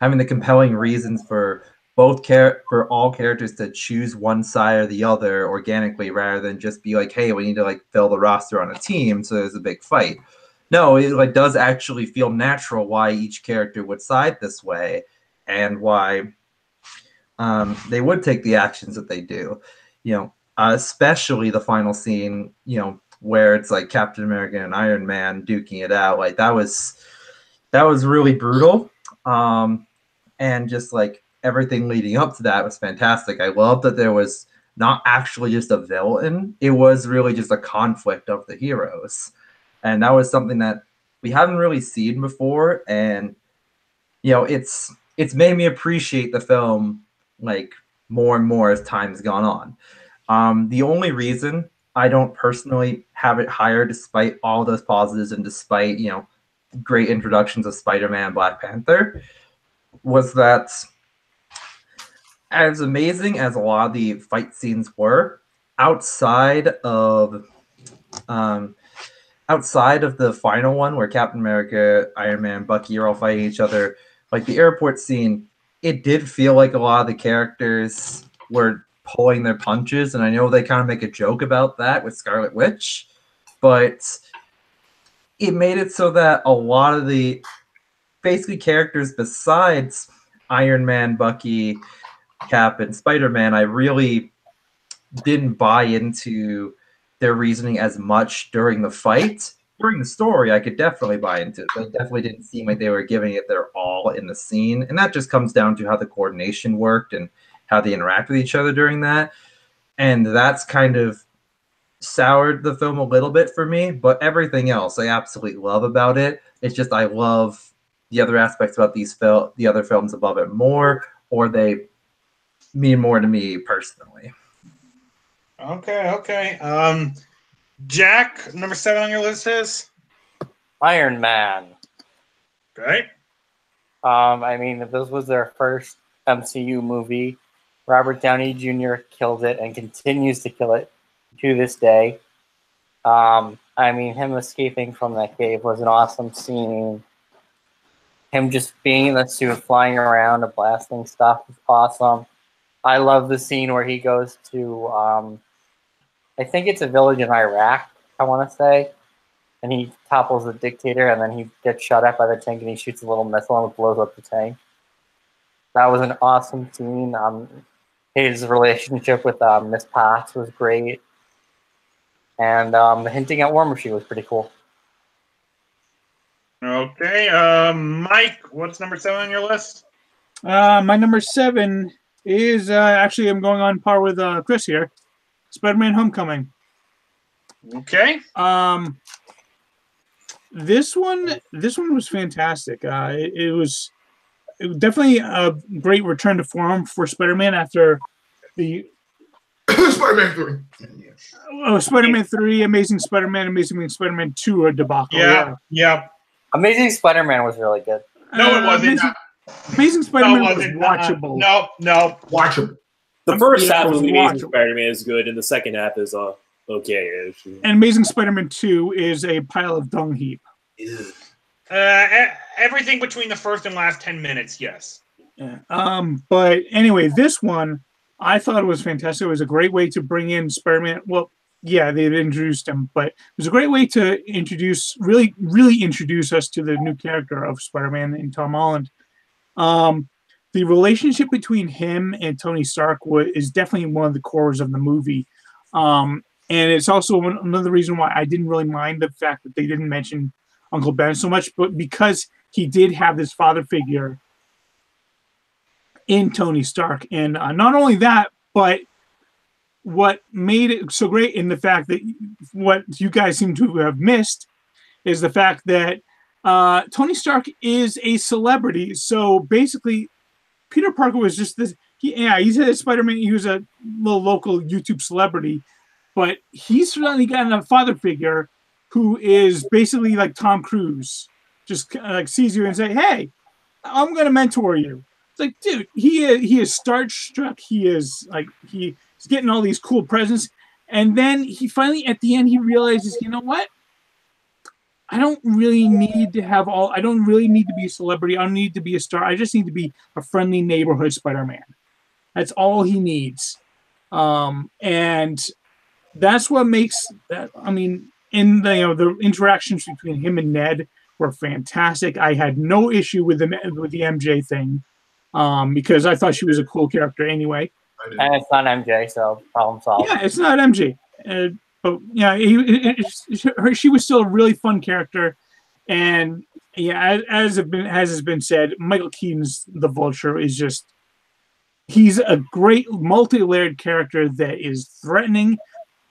having the compelling reasons for for all characters to choose one side or the other organically, rather than just be like, hey, we need to like fill the roster on a team, so there's a big fight. No, it like does actually feel natural why each character would side this way, and why they would take the actions that they do. Especially the final scene, where it's like Captain America and Iron Man duking it out. Like that was really brutal. And just like everything leading up to that was fantastic. I love that there was not actually just a villain. It was really just a conflict of the heroes. And that was something that we haven't really seen before. And, it's made me appreciate the film like more and more as time's gone on. The only reason I don't personally have it higher, despite all those positives and despite, great introductions of Spider-Man and Black Panther, was that as amazing as a lot of the fight scenes were, outside of the final one where Captain America, Iron Man, Bucky are all fighting each other, like the airport scene, it did feel like a lot of the characters were pulling their punches, and I know they kind of make a joke about that with Scarlet Witch, but it made it so that a lot of the basically characters besides Iron Man, Bucky, Cap, and Spider-Man, I really didn't buy into their reasoning as much during the fight. During the story, I could definitely buy into it, but it definitely didn't seem like they were giving it their all in the scene. And that just comes down to how the coordination worked and how they interact with each other during that. And that's kind of soured the film a little bit for me, but everything else I absolutely love about it. It's just I love the other aspects about the other films above it more, or they mean more to me personally. Okay. Jack, number 7 on your list is Iron Man. Okay. I mean, if this was their first MCU movie, Robert Downey Jr. killed it and continues to kill it to this day. I mean, him escaping from that cave was an awesome scene. Him just being in the suit, flying around and blasting stuff was awesome. I love the scene where he goes to, I think it's a village in Iraq, I want to say, and he topples the dictator, and then he gets shot at by the tank, and he shoots a little missile and it blows up the tank. That was an awesome scene. His relationship with Miss Potts was great, and hinting at War Machine was pretty cool. Okay. Mike, what's number 7 on your list? My number 7 is actually I'm going on par with Chris here. Spider-Man: Homecoming. Okay. This one was fantastic. It was definitely a great return to form for Spider-Man after the Spider-Man 3. Spider-Man 3, Amazing Spider-Man 2 a debacle. Yeah. Amazing Spider-Man was really good. No, it wasn't. Amazing Spider-Man was watchable. No. Watchable. The first half of was Amazing watchable. Spider-Man is good, and the second half is okay-ish. And Amazing Spider-Man 2 is a pile of dung heap. Everything between the first and last 10 minutes, yes. Yeah. But anyway, this one I thought it was fantastic. It was a great way to bring in Spider-Man. Well, yeah, they introduced him, but it was a great way to really introduce us to the new character of Spider-Man and Tom Holland. The relationship between him and Tony Stark is definitely one of the cores of the movie. And it's also another reason why I didn't really mind the fact that they didn't mention Uncle Ben so much, but because he did have this father figure in Tony Stark. And not only that, but what made it so great in the fact that what you guys seem to have missed is the fact that Tony Stark is a celebrity. So basically, Peter Parker was just this. He's a Spider-Man. He was a little local YouTube celebrity, but he's finally gotten a father figure who is basically like Tom Cruise. Just like sees you and say, "Hey, I'm going to mentor you." It's like, dude, he is starstruck. He is like he's getting all these cool presents, and then he finally at the end he realizes, you know what? I don't really need to have all. I don't really need to be a celebrity. I don't need to be a star. I just need to be a friendly neighborhood Spider-Man. That's all he needs, and that's what makes that. I mean, in the the interactions between him and Ned were fantastic. I had no issue with the MJ thing, because I thought she was a cool character anyway. And it's not MJ, so problem solved. Yeah, it's not MJ. But yeah, she was still a really fun character, and yeah, as has been said, Michael Keaton's the Vulture is he's a great multi-layered character that is threatening,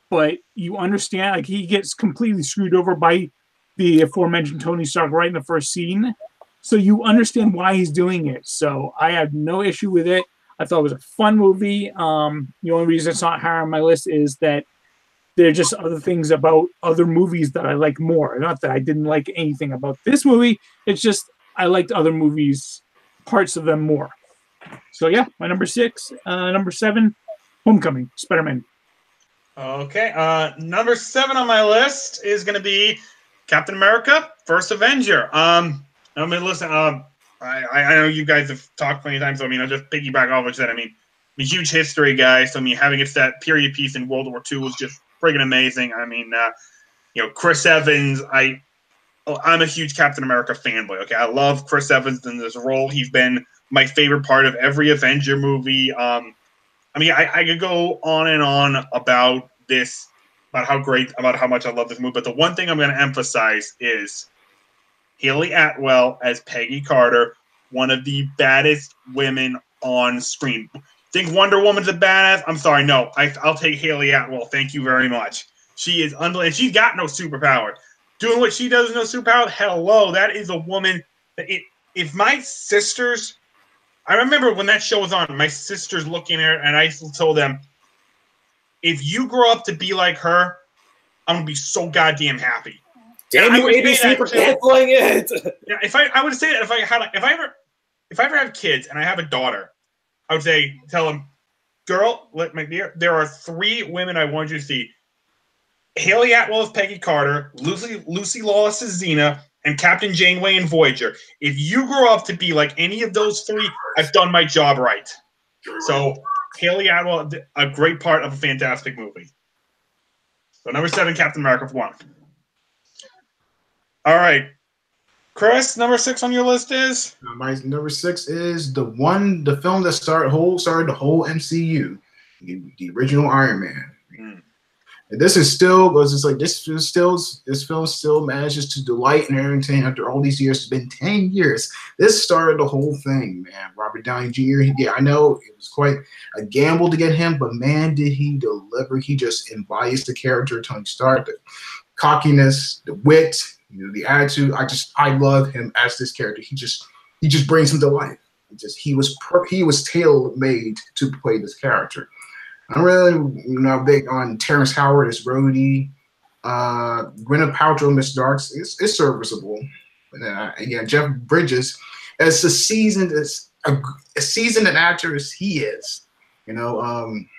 but you understand, like, he gets completely screwed over by the aforementioned Tony Stark right in the first scene, so you understand why he's doing it. So I had no issue with it. I thought it was a fun movie. The only reason it's not higher on my list is that there are just other things about other movies that I like more. Not that I didn't like anything about this movie. It's just I liked other movies, parts of them more. So yeah, my number 6. Number 7, Homecoming, Spider-Man. Okay. Number 7 on my list is going to be Captain America, First Avenger. I mean, listen, I know you guys have talked plenty of times, so I mean, I'll just piggyback off what you said. I mean, I'm a huge history guy, so I mean, having it set period piece in World War II was just friggin' amazing. I mean, Chris Evans, I'm a huge Captain America fanboy. Okay, I love Chris Evans in this role. He's been my favorite part of every Avenger movie. I mean, I could go on and on about this, about how much I love this movie. But the one thing I'm going to emphasize is Haley Atwell as Peggy Carter, one of the baddest women on screen. Think Wonder Woman's a badass? I'm sorry, no. I'll take Haley Atwell. Thank you very much. She is unbelievable. And she's got no superpower. Doing what she does with no superpower, hello, that is a woman. If my sisters, I remember when that show was on, my sisters looking at her, and I told them, if you grow up to be like her, I'm going to be so goddamn happy. Damn you, ABC, for canceling it. Yeah, I would say that if I ever have kids and I have a daughter, I would tell them, girl, my dear, there are 3 women I want you to see. Haley Atwell as Peggy Carter, Lucy Lawless as Xena, and Captain Janeway and Voyager. If you grow up to be like any of those 3, I've done my job right. So Haley Atwell, a great part of a fantastic movie. So number 7, Captain America for 1. All right. Chris, number 6 on your list is? My number 6 is the film that started the whole MCU, the original Iron Man. And this is still, because it's like this film still manages to delight and entertain after all these years. It's been 10 years. This started the whole thing, man. Robert Downey Jr. I know it was quite a gamble to get him, but man, did he deliver! He just embodies the character Tony Stark, the cockiness, the wit, the attitude. I love him as this character. He just brings him to life. He was tailor-made to play this character. I'm really big on Terrence Howard as Rhodey. Gwyneth Paltrow, Miss Darks, it's serviceable. Yeah, Jeff Bridges as a seasoned actor as he is. I mean,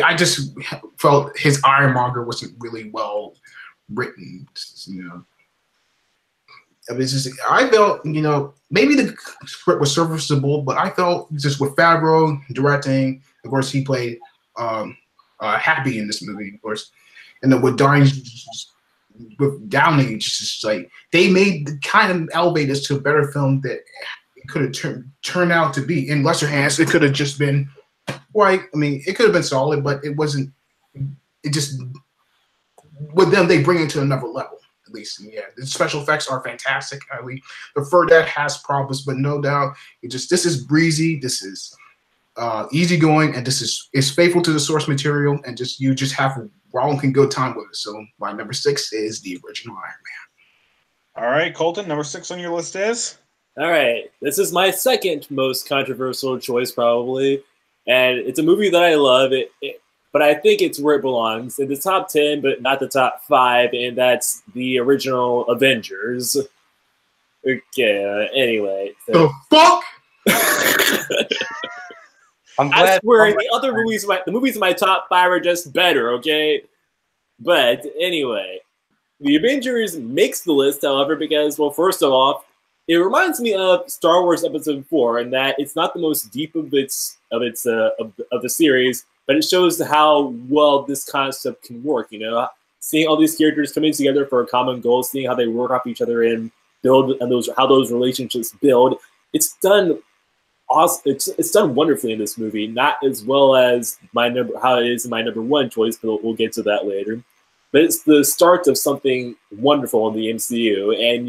I just felt his Ironmonger wasn't really well written. I felt, maybe the script was serviceable, but I felt just with Favreau directing, of course, he played Happy in this movie, of course, and then with Downey, just like they kind of elevate this to a better film that it could have turned out to be. In lesser hands, it could have just been it could have been solid, but it wasn't. It just with them, they bring it to another level. At least, yeah, the special effects are fantastic. The Ferdinand has problems, but no doubt, this is breezy. This is easygoing, and this is faithful to the source material, and you just have a rollicking good time with it. So my number 6 is the original Iron Man. All right, Colton, number 6 on your list is? All right, this is my second most controversial choice probably, and it's a movie that I love. But I think it's where it belongs, in the top 10, but not the top 5, and that's the original Avengers. Okay, anyway. The fuck? I swear, the movies in my top 5 are just better, okay? But anyway, The Avengers makes the list, however, because, well, first of all, it reminds me of Star Wars Episode 4 in that it's not the most deep of the series, but it shows how well this concept can work. You know, seeing all these characters coming together for a common goal, seeing how they work off each other and build, and how those relationships build. It's done awesome. It's done wonderfully in this movie. Not as well as how it is in my number one choice, but we'll get to that later. But it's the start of something wonderful in the MCU, and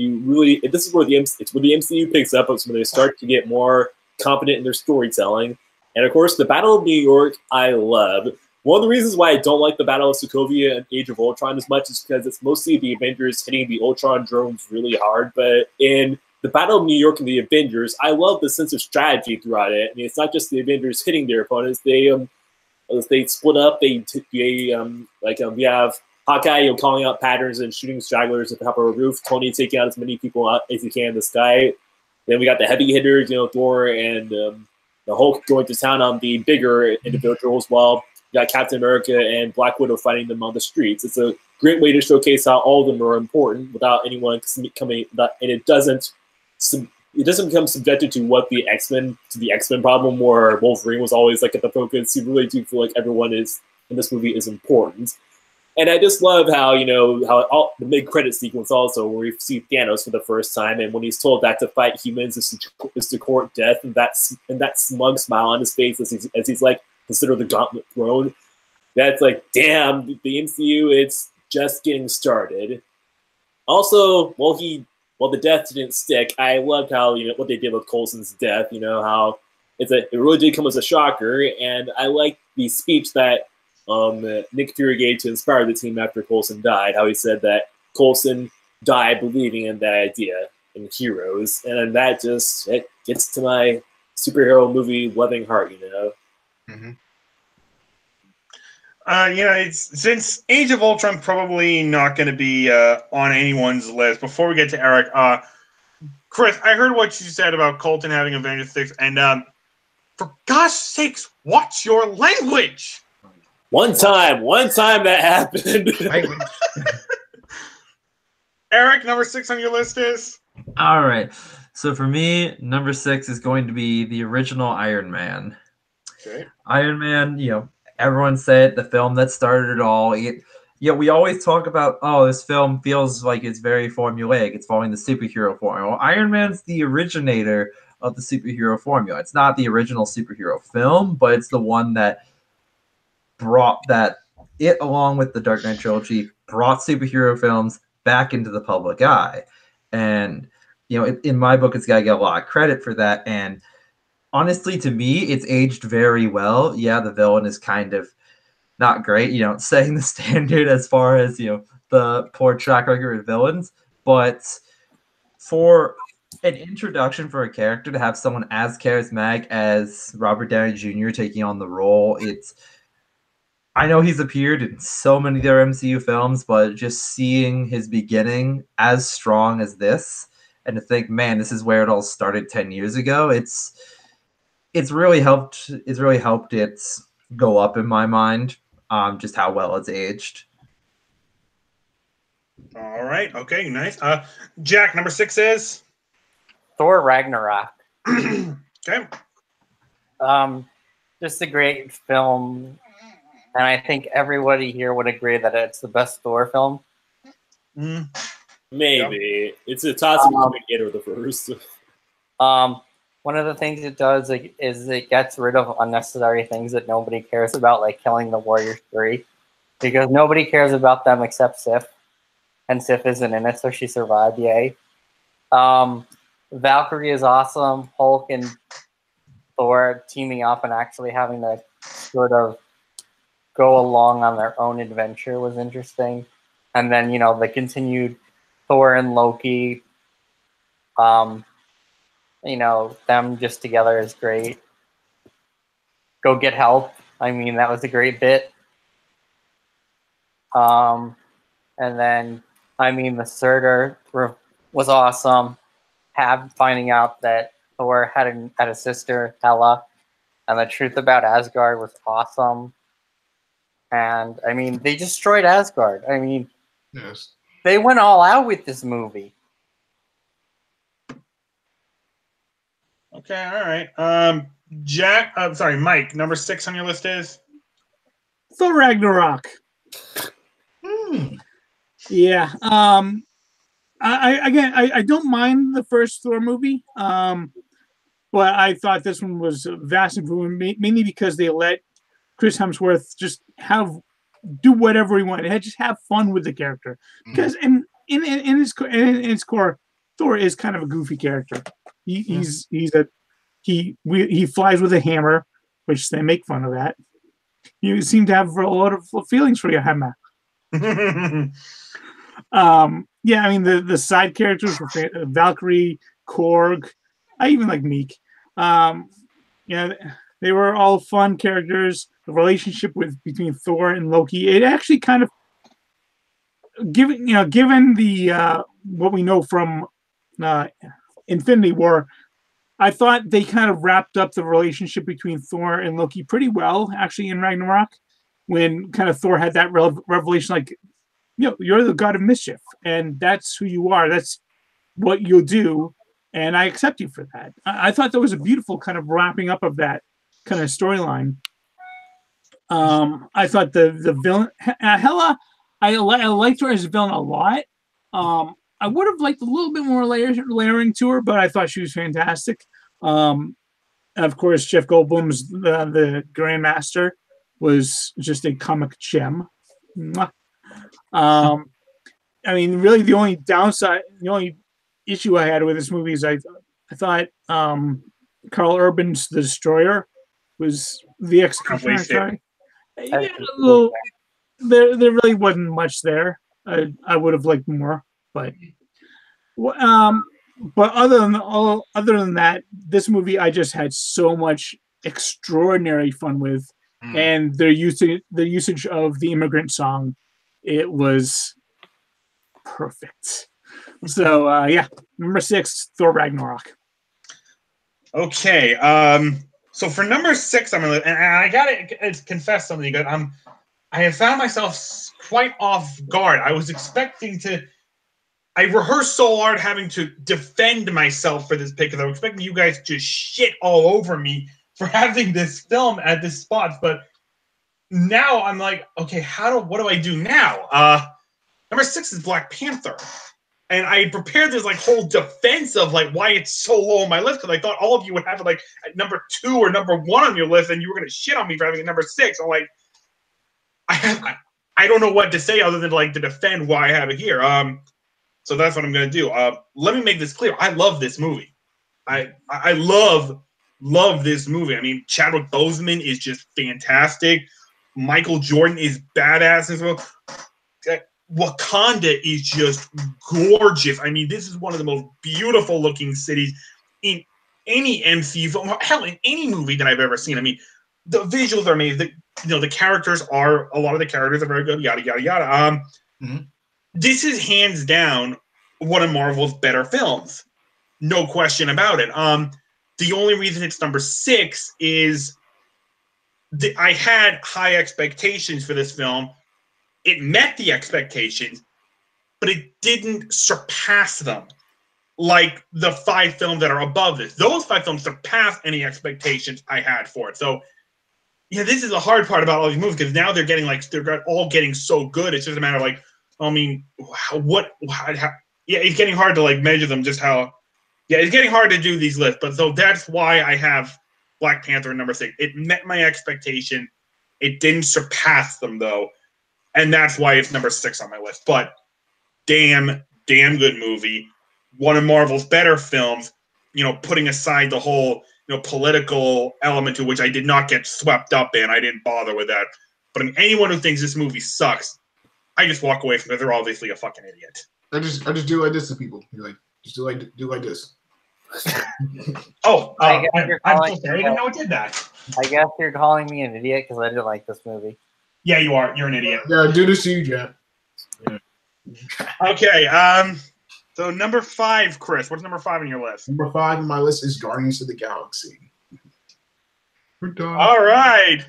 this is where the MCU picks up. It's when they start to get more confident in their storytelling. And of course, the Battle of New York, I love. One of the reasons why I don't like the Battle of Sokovia and Age of Ultron as much is because it's mostly the Avengers hitting the Ultron drones really hard. But in the Battle of New York and the Avengers, I love the sense of strategy throughout it. I mean, it's not just the Avengers hitting their opponents; they split up. We have Hawkeye, calling out patterns and shooting stragglers at the top of a roof. Tony taking out as many people out as he can in the sky. Then we got the heavy hitters, Thor and the Hulk going to town on the bigger individuals, while you got Captain America and Black Widow fighting them on the streets. It's a great way to showcase how all of them are important without anyone coming, and it doesn't become subjected to the X-Men problem where Wolverine was always like at the focus. You really do feel like everyone is in this movie is important. And I just love how, how the mid-credit sequence also, where we see Thanos for the first time, and when he's told that to fight humans is to court death, and that smug smile on his face as he's like, consider the gauntlet thrown. That's like, damn, the MCU, it's just getting started. Also, while the death didn't stick, I loved how, what they did with Coulson's death, how it really did come as a shocker, and I like the speech that Nick Fury gave to inspire the team after Coulson died, how he said that Coulson died believing in that idea in heroes, and that just it gets to my superhero movie loving heart, Mm-hmm. It's since Age of Ultron probably not going to be on anyone's list. Before we get to Eric, Chris, I heard what you said about Colton having Avengers 6, and for God's sakes, watch your language. One time that happened. Eric, number 6 on your list is? All right. So for me, number 6 is going to be the original Iron Man. Okay. Iron Man, everyone said the film that started it all. We always talk about, this film feels like it's very formulaic. It's following the superhero formula. Well, Iron Man's the originator of the superhero formula. It's not the original superhero film, but it's the one that brought along with the Dark Knight trilogy, brought superhero films back into the public eye. And, in my book, it's got to get a lot of credit for that. And honestly, to me, it's aged very well. Yeah, the villain is kind of not great, setting the standard as far as, the poor track record of villains. But for an introduction for a character to have someone as charismatic as Robert Downey Jr. taking on the role, I know he's appeared in so many of their MCU films, but just seeing his beginning as strong as this, and to think, man, this is where it all started 10 years ago, it's really helped. It's really helped it go up in my mind, just how well it's aged. All right. Okay. Nice. Jack, number 6 is Thor Ragnarok. Okay. Just a great film. And I think everybody here would agree that it's the best Thor film. Maybe. It's a toss-up between it or the first. One of the things it does is it gets rid of unnecessary things that nobody cares about, like killing the Warriors 3. Because nobody cares about them except Sif. And Sif isn't in it, so she survived, yay. Valkyrie is awesome. Hulk and Thor teaming up and actually having to sort of go along on their own adventure was interesting. And then, the continued Thor and Loki, them just together is great. Go get help. I mean, that was a great bit. And then, the Surtur was awesome. Finding out that Thor had a sister, Hela, and the truth about Asgard was awesome. And they destroyed Asgard. Yes. They went all out with this movie. Okay, all right. Mike, number 6 on your list is Thor Ragnarok. Yeah. I don't mind the first Thor movie. But I thought this one was a vast improvement, mainly because they let Chris Hemsworth just do whatever he wanted. Just have fun with the character. Because in its core, Thor is kind of a goofy character. He flies with a hammer, which they make fun of that. You seem to have a lot of feelings for your hammer. Yeah, I mean the side characters were Valkyrie, Korg. I even like Meek. Yeah, they were all fun characters. The relationship between Thor and Loki, it actually kind of given the what we know from Infinity War, I thought they kind of wrapped up the relationship between Thor and Loki pretty well, actually, in Ragnarok, when kind of Thor had that revelation, like, you're the god of mischief, and that's who you are. That's what you'll do, and I accept you for that. I thought that was a beautiful kind of wrapping up of that kind of storyline. I thought the villain, Hela, I liked her as a villain a lot. I would have liked a little bit more layering to her, but I thought she was fantastic. Of course, Jeff Goldblum's the Grandmaster was just a comic gem. I mean, really, the only issue I had with this movie is I thought Carl Urban's The Destroyer was the executioner. Sorry. Yeah, there really wasn't much there. I would have liked more, but other than that, this movie I just had so much extraordinary fun with, and the usage of the Immigrant Song, it was perfect. So yeah, number 6, Thor Ragnarok. Okay, so for number 6, I'm gonna, and I gotta confess something. I have found myself quite off guard. I was expecting to. I rehearsed so hard having to defend myself for this pick because I was expecting you guys to shit all over me for having this film at this spot. But now I'm like, okay, what do I do now? Number 6 is Black Panther. And I prepared this like whole defense of like why it's so low on my list, because I thought all of you would have it like at number 2 or number 1 on your list, and you were gonna shit on me for having it number 6. I'm like, I don't know what to say other than like to defend why I have it here. So that's what I'm gonna do. Let me make this clear. I love this movie. I love this movie. I mean, Chadwick Boseman is just fantastic. Michael Jordan is badass as well. Wakanda is just gorgeous. I mean, this is one of the most beautiful looking cities in any MCU film, hell, in any movie that I've ever seen. I mean, the visuals are amazing. A lot of the characters are very good, yada, yada, yada. This is hands down one of Marvel's better films. No question about it. The only reason it's number 6 is I had high expectations for this film. It met the expectations, but it didn't surpass them like the 5 films that are above this. Those 5 films surpassed any expectations I had for it. So, yeah, this is the hard part about all these movies, because now they're all getting so good. It's just a matter of like, I mean, it's getting hard to like measure them. Just how, yeah, it's getting hard to do these lists. But so that's why I have Black Panther in number 6. It met my expectation. It didn't surpass them though. And that's why it's number 6 on my list. But damn good movie. One of Marvel's better films, putting aside the whole, political element to which I did not get swept up in. I didn't bother with that. But anyone who thinks this movie sucks, I just walk away from it. They're obviously a fucking idiot. I just do like this to people. You're like, just do like this. Oh, I'm so sorry. I didn't know it did that. I guess you're calling me an idiot because I didn't like this movie. Yeah, you are. You're an idiot. Yeah, do this to you, Jeff. Yeah. Okay. So number 5, Chris. What's number 5 on your list? Number 5 on my list is Guardians of the Galaxy. All right.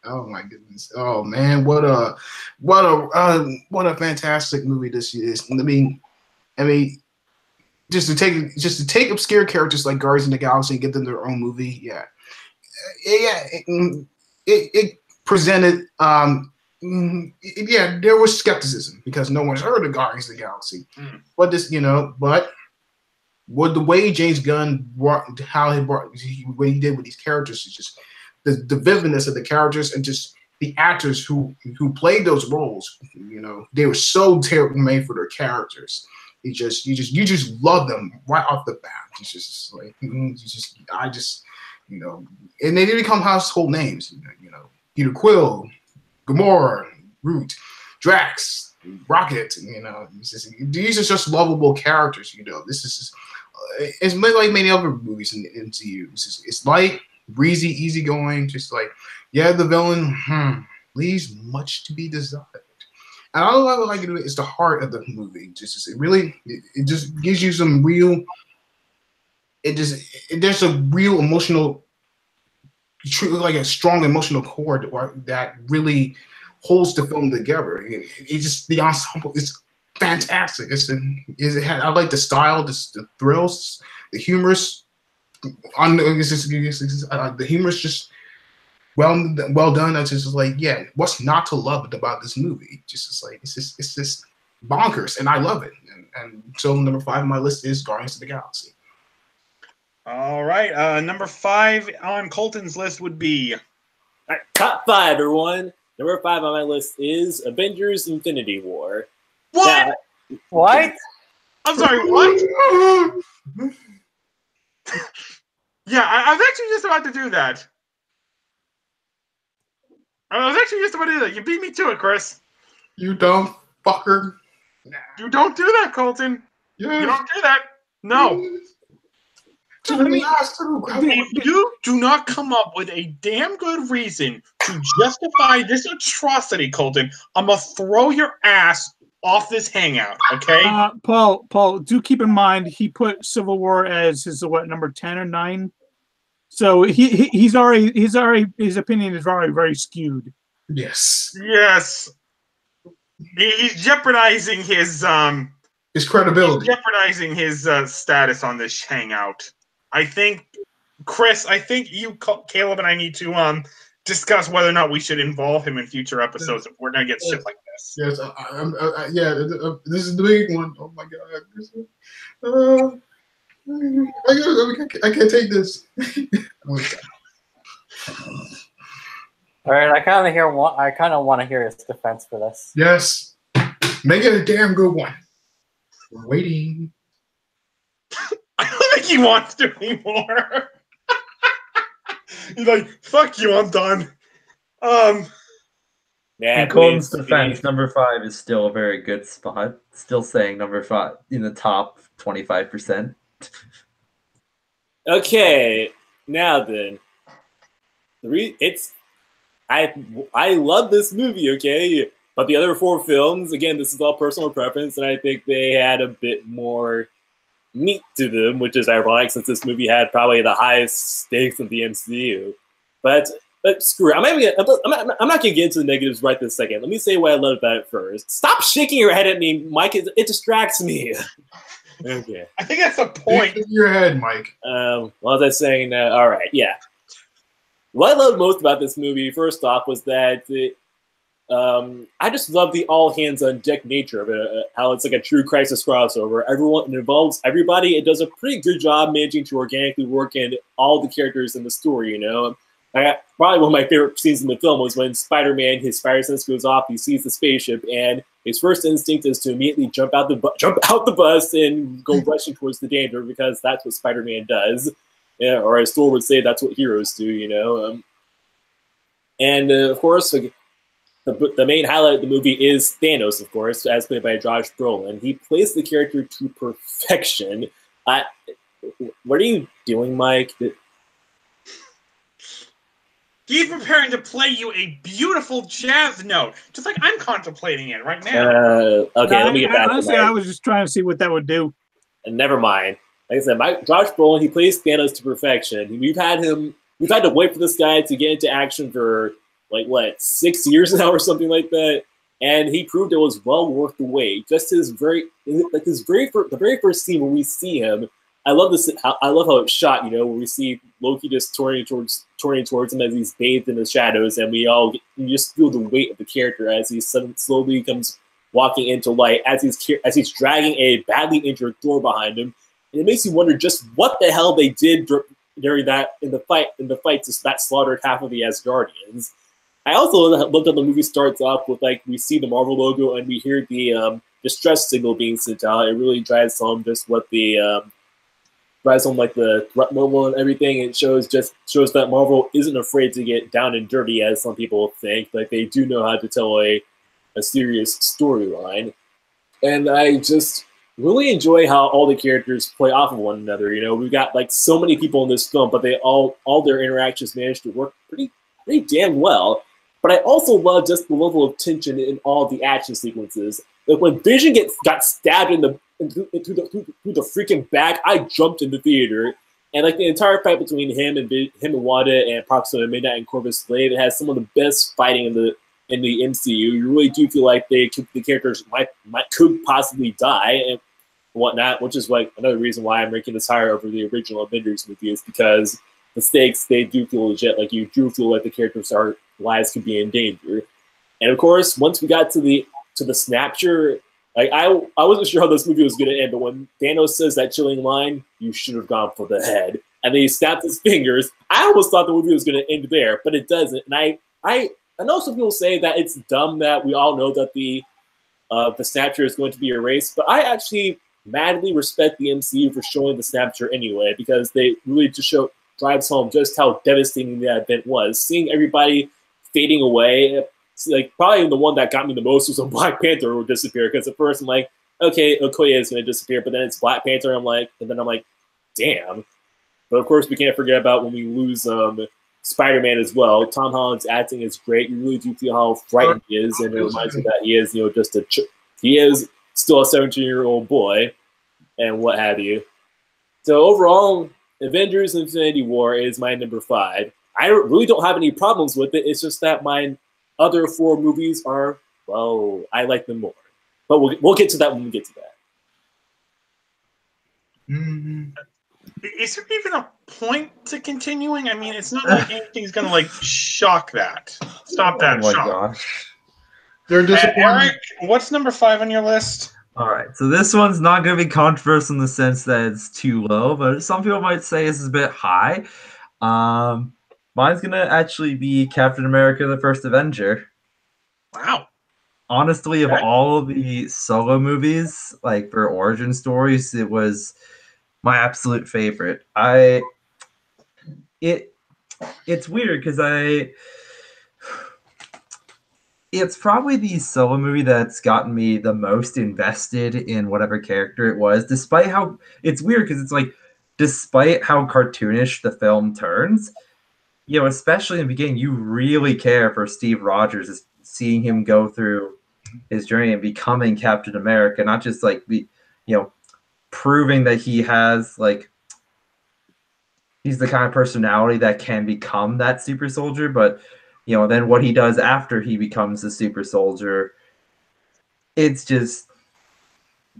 Oh my goodness! Oh man, what a fantastic movie this is. I mean, just to take obscure characters like Guardians of the Galaxy and give them their own movie. Yeah, it presented. Yeah, there was skepticism because no one's heard of Guardians of the Galaxy. But what the way James Gunn what he did with these characters is just the vividness of the characters and just the actors who played those roles. They were so tailor-made for their characters. You just love them right off the bat. It's just like and they didn't become household names. Peter Quill, Gamora, Groot, Drax, Rocket. These are just lovable characters. This is just, it's like many other movies in the MCU. It's light, breezy, easygoing. Just like the villain leaves much to be desired. And all I like it is the heart of the movie. It just gives you some real. There's a real emotional, like a strong emotional core that really holds the film together. The ensemble is fantastic. I like the style, the thrills, the humorous. The humorous just well done. It's just like, what's not to love about this movie? It's just bonkers, and I love it. And so number 5 on my list is Guardians of the Galaxy. All right, number 5 on Colton's list would be top 5, everyone. Number 5 on my list is Avengers: Infinity War. What? Now, What? I'm sorry. What? Yeah, I was actually just about to do that. You beat me to it, Chris. You dumb fucker. You don't do that, Colton. Yeah. You don't do that. No. If you do not come up with a damn good reason to justify this atrocity, Colton, I'm going to throw your ass off this hangout, okay? Paul, do keep in mind he put Civil War as his number 10 or 9. So he's already his opinion is already very skewed. Yes. He's jeopardizing his credibility. He's jeopardizing his status on this hangout. I think, Chris, you, Caleb, and I need to discuss whether or not we should involve him in future episodes if we're gonna get shit like this. Yes, this is the big one. Oh my god. I can't take this. All right, I kind of want to hear his defense for this. Yes, make it a damn good one. We're waiting. I don't think he wants to anymore. He's like, "Fuck you, I'm done." In Colton's defense, number 5 is still a very good spot. Still saying number 5 in the top 25%. Okay, now then, I love this movie, okay, but the other 4 films, again, this is all personal preference, and I think they had a bit more meat to them, which is ironic since this movie had probably the highest stakes of the MCU. But screw it. I'm not gonna get into the negatives right this second. Let me say what I love about it first. Stop shaking your head at me, Mike. It distracts me. Okay. I think that's the point. In your head, Mike. What was I saying? All right, yeah. What I loved most about this movie, first off, was that I just love the all hands on deck nature of it. How it's like a true crisis crossover. It involves everybody. It does a pretty good job managing to organically work in all the characters in the story. Probably one of my favorite scenes in the film was when Spider-Man, his spider sense goes off. He sees the spaceship, and his first instinct is to immediately jump out the bus and go rushing towards the danger because that's what Spider-Man does. Yeah, or as Thor would say, that's what heroes do. And of course, the main highlight of the movie is Thanos, of course, as played by Josh Brolin. He plays the character to perfection. What are you doing, Mike? He's preparing to play you a beautiful jazz note, just like I'm contemplating it right now. Okay, let me get back honestly, to I was just trying to see what that would do. And never mind. Like I said, Josh Brolin, he plays Thanos to perfection. We've had to wait for this guy to get into action for like what 6 years now or something like that, and he proved it was well worth the wait. Just the very first scene where we see him. I love this. I love how it's shot. You know, where we see Loki just touring towards him as he's bathed in the shadows, and you just feel the weight of the character as he slowly comes walking into light, as he's dragging a badly injured Thor behind him, and it makes you wonder just what the hell they did during that in the fight that slaughtered half of the Asgardians. I also loved how the movie starts off with we see the Marvel logo and we hear the distress signal being sent out. It really drives home just what the drives home the threat level and everything. It shows that Marvel isn't afraid to get down and dirty as some people think. Like they do know how to tell a serious storyline, and I just really enjoy how all the characters play off of one another. You know, we've got so many people in this film, but they all their interactions managed to work pretty damn well. But I also love just the level of tension in all the action sequences. Like when Vision got stabbed through the freaking back, I jumped in the theater. And the entire fight between him and Wanda and Proxima Midnight and Corvus Glaive, it has some of the best fighting in the MCU. You really do feel like the characters could possibly die and whatnot, which is another reason why I'm ranking this higher over the original Avengers movie, is because the stakes, they do feel legit. You do feel like the characters' lives could be in danger. And of course, once we got to the snapshot, I wasn't sure how this movie was going to end, but when Thanos says that chilling line, "You should have gone for the head," and then he snapped his fingers, I almost thought the movie was going to end there, but it doesn't. And I know some people say that it's dumb that we all know that the snapshot is going to be erased, but I actually madly respect the MCU for showing the snapshot anyway, because they really just drives home just how devastating that event was. Seeing everybody fading away, probably the one that got me the most was when Black Panther would disappear, because at first I'm like, okay, Okoye is going to disappear, but then it's Black Panther, and then I'm like, damn. But of course, we can't forget about when we lose Spider-Man as well. Tom Holland's acting is great. You really do feel how frightened he is, and it reminds me that he is, he is still a 17-year-old boy, and what have you. So overall, Avengers Infinity War is my number 5. I really don't have any problems with it. It's just that my other 4 movies are, well, I like them more. But we'll get to that when we get to that. Mm-hmm. Is there even a point to continuing? I mean, it's not like anything's going to shock that. Stop that shock. Gosh. They're disappointing. Eric, what's number 5 on your list? All right, so this one's not going to be controversial in the sense that it's too low, but some people might say this is a bit high. Mine's going to actually be Captain America: The First Avenger. Wow. Honestly, of all of the solo movies, for origin stories, it was my absolute favorite. It's weird because it's probably the solo movie that's gotten me the most invested in whatever character it was, despite how it's weird because it's despite how cartoonish the film turns, especially in the beginning, you really care for Steve Rogers, seeing him go through his journey and becoming Captain America, not just proving that he has he's the kind of personality that can become that super soldier, but then what he does after he becomes a super soldier, it's just,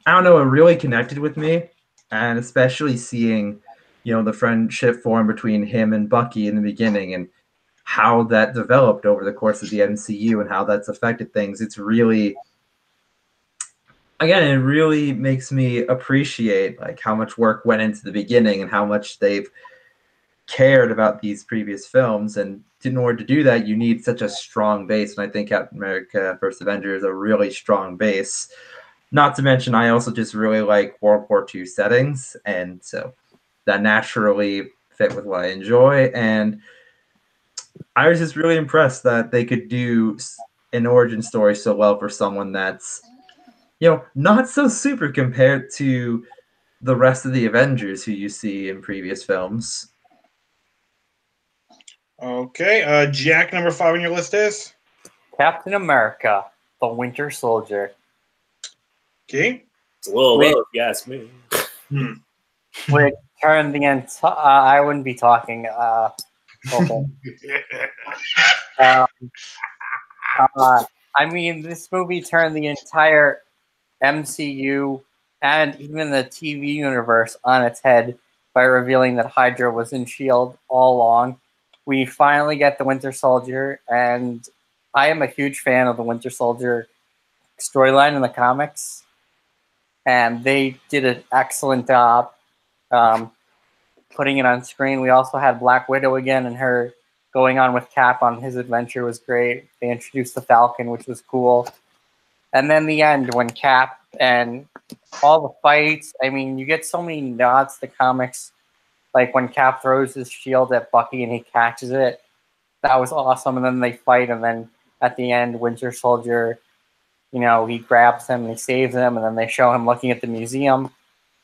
I don't know, it really connected with me. And especially seeing, the friendship form between him and Bucky in the beginning and how that developed over the course of the MCU and how that's affected things. It's really, again, it really makes me appreciate how much work went into the beginning and how much they've cared about these previous films, and in order to do that, you need such a strong base, and I think Captain America: First Avenger is a really strong base. Not to mention, I also just really like World War II settings, and so that naturally fit with what I enjoy, and I was just really impressed that they could do an origin story so well for someone that's, not so super compared to the rest of the Avengers who you see in previous films. Okay, Jack, number 5 on your list is? Captain America: The Winter Soldier. Okay. It's a little low, if you ask me. Would turn the I wouldn't be talking. Okay. I mean, this movie turned the entire MCU and even the TV universe on its head by revealing that Hydra was in S.H.I.E.L.D. all along. We finally get the Winter Soldier, and I am a huge fan of the Winter Soldier storyline in the comics, and they did an excellent job putting it on screen. We also had Black Widow again, and her going on with Cap on his adventure was great. They introduced the Falcon, which was cool. And then the end when Cap and all the fights, I mean, you get so many nods to comics, like when Cap throws his shield at Bucky and he catches it. That was awesome. And then they fight, and then at the end, Winter Soldier, you know, he grabs him and he saves him, and then they show him looking at the museum.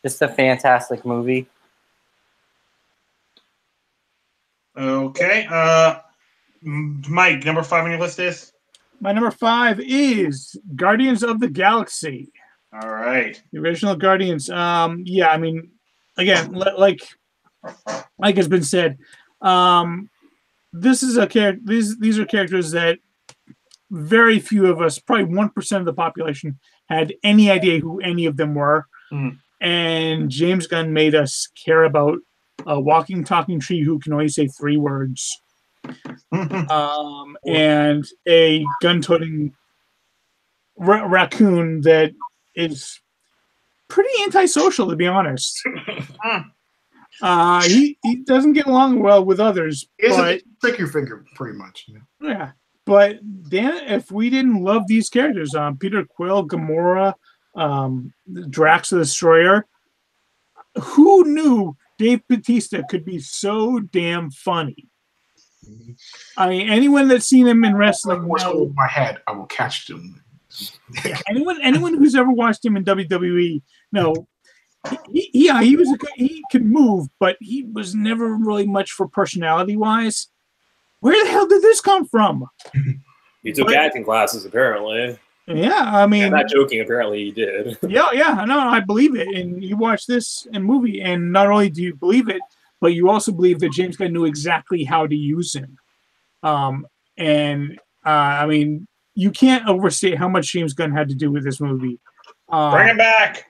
Just a fantastic movie. Okay. Mike, number 5 on your list is? My number 5 is Guardians of the Galaxy. All right. The original Guardians. Yeah, I mean, again, like has been said, this is a character. These are characters that very few of us, probably 1% of the population, had any idea who any of them were. Mm. And James Gunn made us care about a walking, talking tree who can only say 3 words. And a gun-toting raccoon that is pretty antisocial, to be honest. He doesn't get along well with others. But take your finger, pretty much. Yeah, but then if we didn't love these characters, Peter Quill, Gamora, Drax the Destroyer, who knew Dave Bautista could be so damn funny? I mean, anyone that's seen him in wrestling, over my head, I will catch them. anyone who's ever watched him in WWE, no, he could move, but he was never really much for personality wise. Where the hell did this come from? He took acting classes, apparently. Yeah, I mean, I'm not joking. Apparently, he did. Yeah, no, I believe it. And you watch this movie, and not only do you believe it, but you also believe that James Gunn knew exactly how to use him. I mean, you can't overstate how much James Gunn had to do with this movie. Bring him back.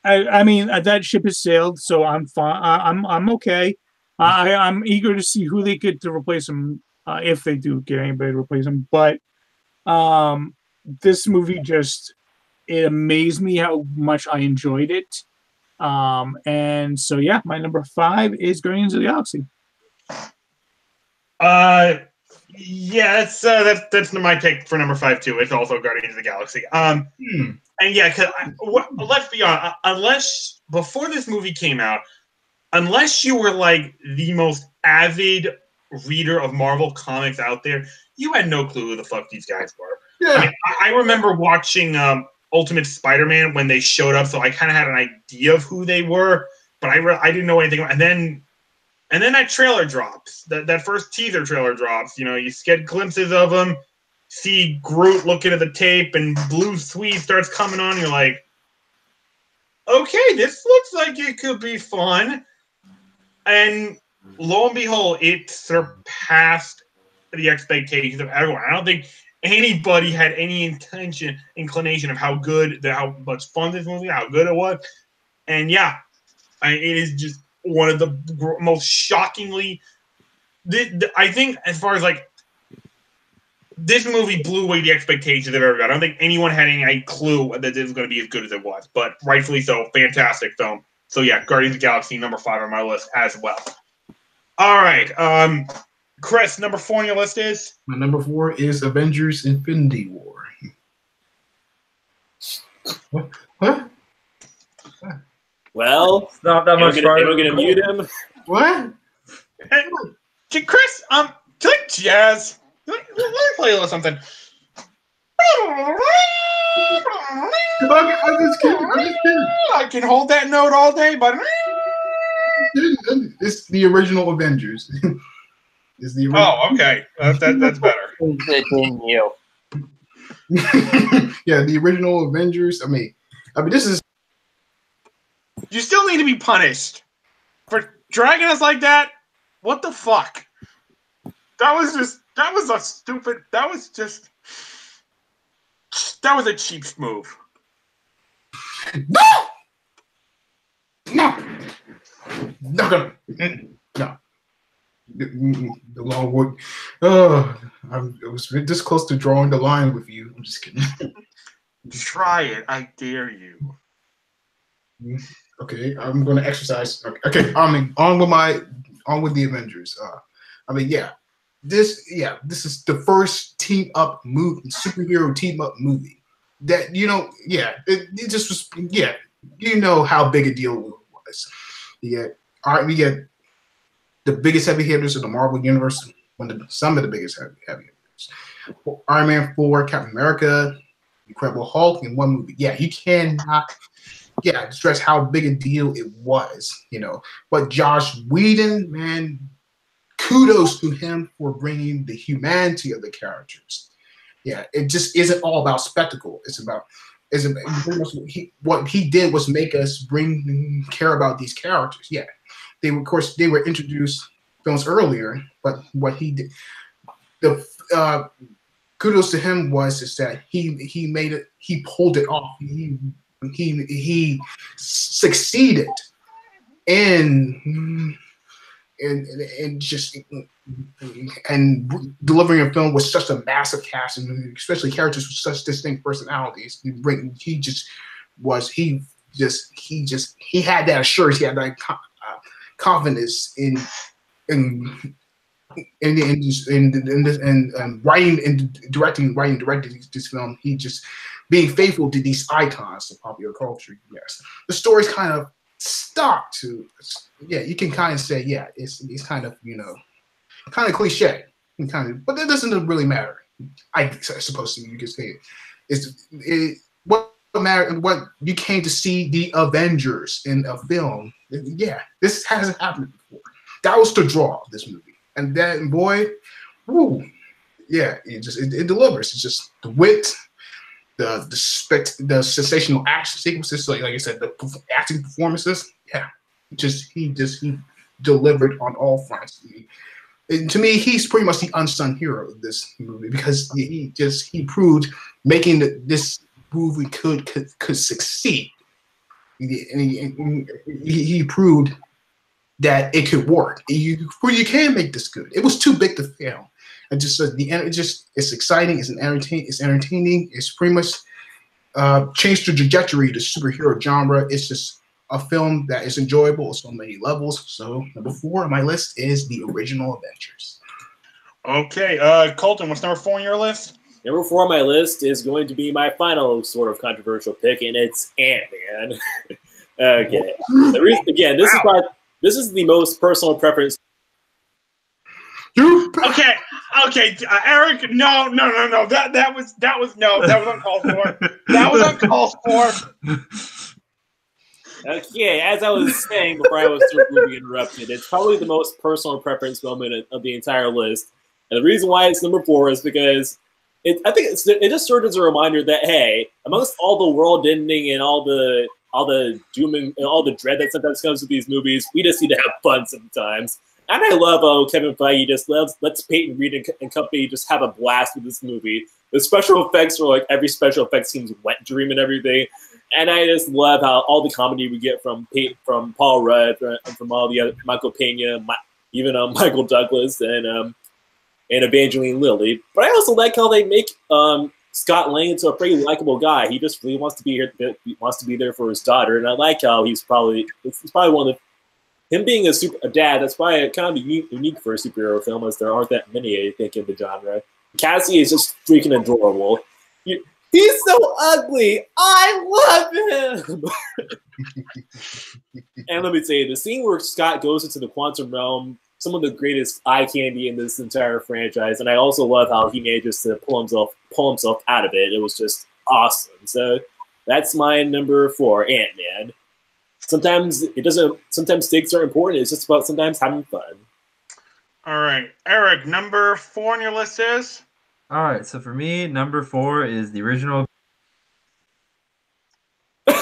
I mean, that ship has sailed, so I'm fine. I'm okay. I'm eager to see who they get to replace him, if they do get anybody to replace him. But this movie it amazed me how much I enjoyed it. And so, yeah, my number 5 is Guardians of the Galaxy. Yeah, that's my pick for number 5 too. It's also Guardians of the Galaxy. And yeah, because let's be honest, unless before this movie came out, unless you were like the most avid reader of Marvel comics out there, you had no clue who the fuck these guys were. Yeah. I mean, I remember watching Ultimate Spider-Man when they showed up, so I kind of had an idea of who they were, but I didn't know anything. And then that trailer drops. That first teaser trailer drops. You know, you get glimpses of them, see Groot looking at the tape, and Blue Sweet starts coming on. You're like, okay, this looks like it could be fun. And lo and behold, it surpassed the expectations of everyone. I don't think anybody had any inclination of how much fun this movie, how good it was. And yeah, it is just one of the most shockingly. I think as far as like this movie blew away the expectations of everybody. I don't think anyone had any clue that this was going to be as good as it was, but rightfully so. Fantastic film. So yeah, Guardians of the Galaxy number 5 on my list as well. All right, Chris, number 4 on your list is? My number 4 is Avengers: Infinity War. What? Well, it's not that much fun. We're gonna mute him. What? Hey, Chris, do you like jazz? Let me play a little something. I can hold that note all day, but it's the original Avengers. It's the original. Oh, okay. That's better. You. Yeah, the original Avengers. I mean, this is. You still need to be punished for dragging us like that. What the fuck? That was just That was a stupid. That was just. That was a cheap move. No! No! No! No. The long wood. Oh, I was this close to drawing the line with you. I'm just kidding. Try it. I dare you. Okay, I'm going to exercise. Okay, on with the Avengers. This is the first team up movie, superhero team up movie that it just was how big a deal it was. We get the biggest heavy hitters in the Marvel universe, some of the biggest heavy hitters. Iron Man 4, Captain America, Incredible Hulk in one movie. Yeah, you cannot stress how big a deal it was, But Josh Whedon, man, kudos to him for bringing the humanity of the characters. Yeah, it just isn't all about spectacle. What he did was make us care about these characters. Yeah, they were introduced films earlier, but what he did, the kudos to him is that he made it, he pulled it off. He succeeded in delivering a film with such a massive cast and especially characters with such distinct personalities. He had that assurance, he had that confidence in writing and directing this film. He just being faithful to these icons of popular culture. Yes, the story's kind of stuck to. Yeah, you can kind of say it's kind of kind of cliche, but that doesn't really matter. I suppose you could say what matter what you came to see the Avengers in a film. Yeah, this hasn't happened before. That was the draw of this movie, and that boy, woo, yeah, it delivers. It's just the wit, the sensational action sequences, like I said, the acting performances. Yeah, he delivered on all fronts. And to me, he's pretty much the unsung hero of this movie because he proved making this movie could succeed. He proved that it could work. You can make this good. It was too big to fail. And just it's exciting. It's entertaining. It's pretty much changed the trajectory of the superhero genre. It's just a film that is enjoyable on so many levels. So number 4 on my list is the original Avengers. Okay, Colton, what's number 4 on your list? Number 4 on my list is going to be my final sort of controversial pick, and it's Ant-Man. Okay. Again, this is the most personal preference. Okay, Eric. No. That was uncalled for. That was uncalled for. Okay, as I was saying before I was rudely interrupted, it's probably the most personal preference moment of the entire list. And the reason why it's number 4 is because I think it just served as a reminder that, hey, amongst all the world ending and all the doom and all the dread that sometimes comes with these movies, we just need to have fun sometimes. And I love how Kevin Feige just lets Peyton Reed and company just have a blast with this movie. The special effects are like every special effect seems wet dream and everything. And I just love how all the comedy we get from Paul Rudd, from all the other Michael Pena, even Michael Douglas and Evangeline Lilly. But I also like how they make Scott Lang into a pretty likable guy. He just really wants to be here. He wants to be there for his daughter, and I like how it's probably one of him being a dad. That's probably kind of unique for a superhero film, as there aren't that many, I think, in the genre. Cassie is just freaking adorable. He's so ugly. I love him. And let me say, the scene where Scott goes into the quantum realm, some of the greatest eye candy in this entire franchise, and I also love how he manages to pull himself out of it. It was just awesome. So that's my number 4, Ant-Man. Sometimes stakes are important. It's just about sometimes having fun. All right, Eric, number 4 on your list is? All right, so for me, number 4 is the original. Can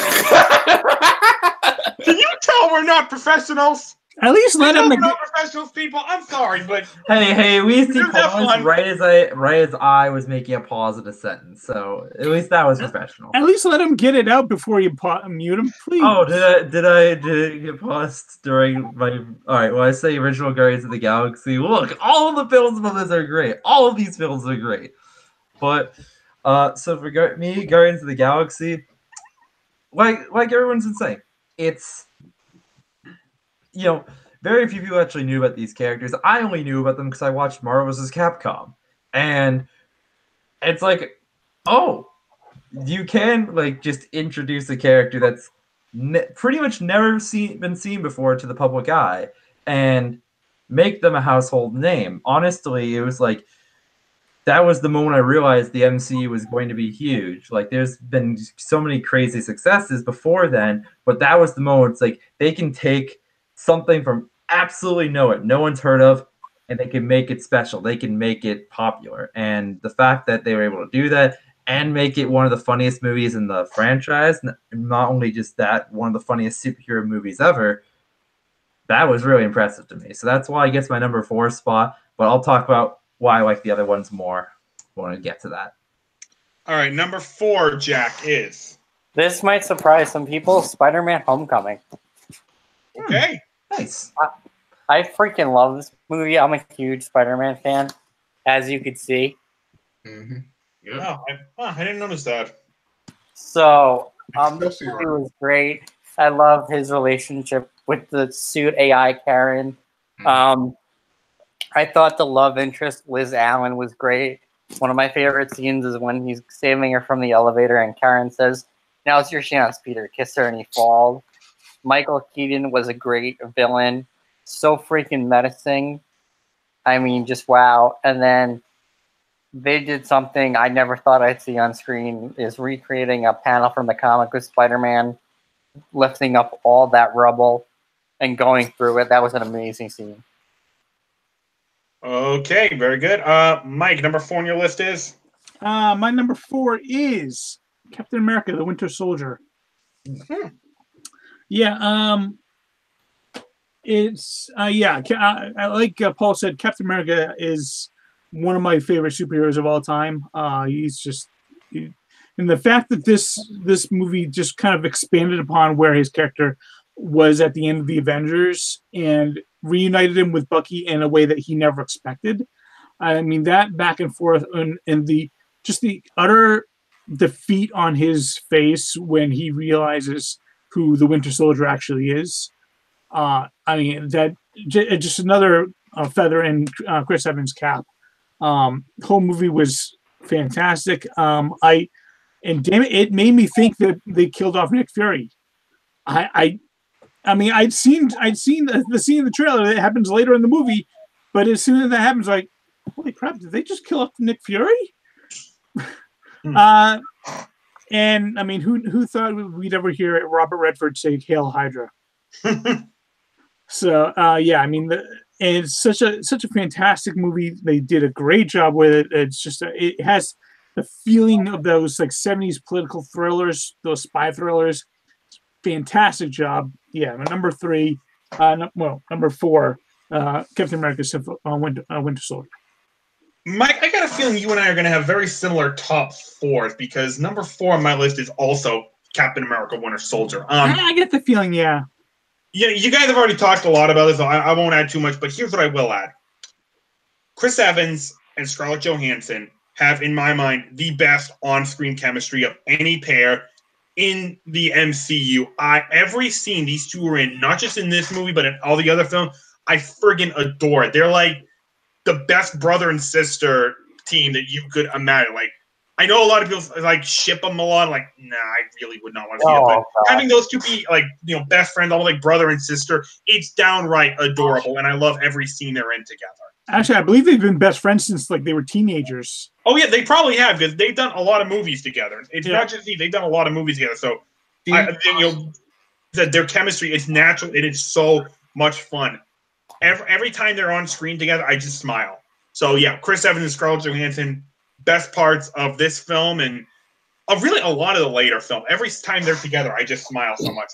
you tell we're not professionals? At least let him. We're not professionals, people. I'm sorry, but Hey, we see You're that pause fun. right as I was making a pause in a sentence. So at least that was professional. At least let him get it out before you mute him, please. Oh, did I get paused during my? All right. Well, I say original Guardians of the Galaxy. Look, all of the films of this are great. All of these films are great. But so for me, Guardians of the Galaxy, like everyone's been saying, it's very few people actually knew about these characters. I only knew about them because I watched Marvel vs. Capcom, and it's like, oh, you can like just introduce a character that's pretty much never been seen before to the public eye and make them a household name. Honestly, it was like that was the moment I realized the MCU was going to be huge. Like, there's been so many crazy successes before then, but that was the moment. It's like they can take something from absolutely no one's heard of, and they can make it special. They can make it popular. And the fact that they were able to do that and make it one of the funniest movies in the franchise, not only just that, one of the funniest superhero movies ever, that was really impressive to me. So that's why I guess my number 4 spot, but I'll talk about why I like the other ones more when I get to that. All right, number 4, Jack, is... This might surprise some people, Spider-Man Homecoming. Okay. Nice. I freaking love this movie. I'm a huge Spider-Man fan, as you could see. Mm-hmm. Yeah. Oh, I didn't notice that. So, this movie was great. I love his relationship with the suit AI Karen. I thought the love interest, Liz Allen, was great. One of my favorite scenes is when he's saving her from the elevator and Karen says, "Now's your chance, Peter." Kiss her and he falls. Michael Keaton was a great villain. So freaking menacing. I mean, just wow. And then they did something I never thought I'd see on screen, is recreating a panel from the comic with Spider-Man lifting up all that rubble and going through it. That was an amazing scene. Okay, very good. Mike, number 4 on your list is? My number 4 is Captain America: The Winter Soldier. Yeah, it's I like Paul said, Captain America is one of my favorite superheroes of all time. He's just, and the fact that this movie just kind of expanded upon where his character was at the end of the Avengers and reunited him with Bucky in a way that he never expected. I mean, that back and forth and the utter defeat on his face when he realizes who the Winter Soldier actually is. I mean, that just another feather in Chris Evans' cap. The whole movie was fantastic. And damn it, it made me think that they killed off Nick Fury. I mean, I'd seen the scene in the trailer that happens later in the movie, but as soon as that happens, like, holy crap, did they just kill off Nick Fury? And I mean, who thought we'd ever hear Robert Redford say "Hail Hydra"? So yeah, I mean, it's such a fantastic movie. They did a great job with it. It's just it has the feeling of those like 70s political thrillers, those spy thrillers. Fantastic job. Yeah, number 3, number 4, Captain America: Winter Soldier. Mike, I got a feeling you and I are going to have very similar top 4s, because number 4 on my list is also Captain America: Winter Soldier. I get the feeling, yeah. Yeah, you guys have already talked a lot about this, so I won't add too much, but here's what I will add. Chris Evans and Scarlett Johansson have, in my mind, the best on-screen chemistry of any pair in the MCU. Every scene these two are in, not just in this movie, but in all the other films, I friggin' adore it. They're like the best brother and sister team that you could imagine. Like, I know a lot of people like ship them a lot. Like, nah, I really would not want to see it. But having those two be like, best friends, almost like brother and sister, it's downright adorable, and I love every scene they're in together. Actually, I believe they've been best friends since like they were teenagers. Oh yeah, they probably have, because they've done a lot of movies together. It's not just they've done a lot of movies together. So, their chemistry is natural. It is so much fun. Every time they're on screen together, I just smile. So yeah, Chris Evans and Scarlett Johansson, best parts of this film and of really a lot of the later film. Every time they're together, I just smile so much.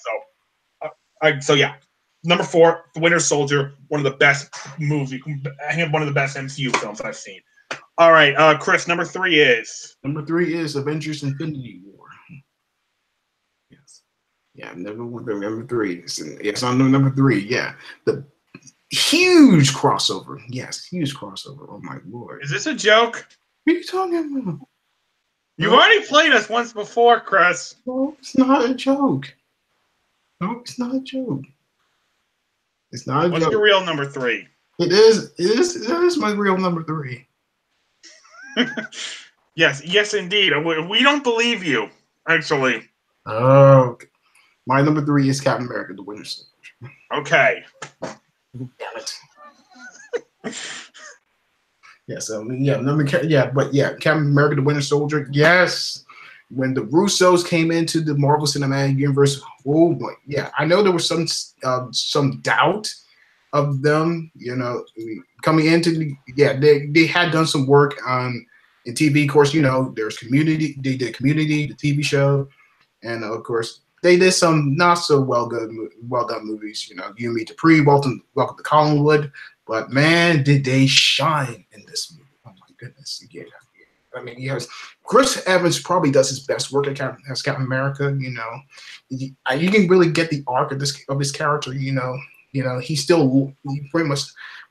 So, so yeah. Number 4, The Winter Soldier, one of the best movie, I think one of the best MCU films I've seen. All right, Chris, number 3 is? Number 3 is Avengers Infinity War. Yes. Yeah, number 3. Yes, on number 3, yeah. The huge crossover. Yes, huge crossover. Oh my lord. Is this a joke? What are you talking about? You've already played us once before, Chris. No, it's not a joke. No, it's not a joke. It's not a joke. What's your real number 3? It is my real number 3. Yes, indeed. We don't believe you, actually. Oh, my number 3 is Captain America: The Winter Soldier. Okay. Damn it. Captain America: The Winter Soldier. Yes. When the Russos came into the Marvel Cinematic Universe, oh boy, yeah, I know there was some doubt of them, coming into they had done some work in TV. Of course, there's Community. They did Community, the TV show, and of course they did some not so well done movies. You Meet Dupree, Welcome to Collinwood, but man, did they shine in this movie! Oh my goodness, yeah. I mean, yes, Chris Evans probably does his best work as Captain America. You can really get the arc of this character. He's pretty much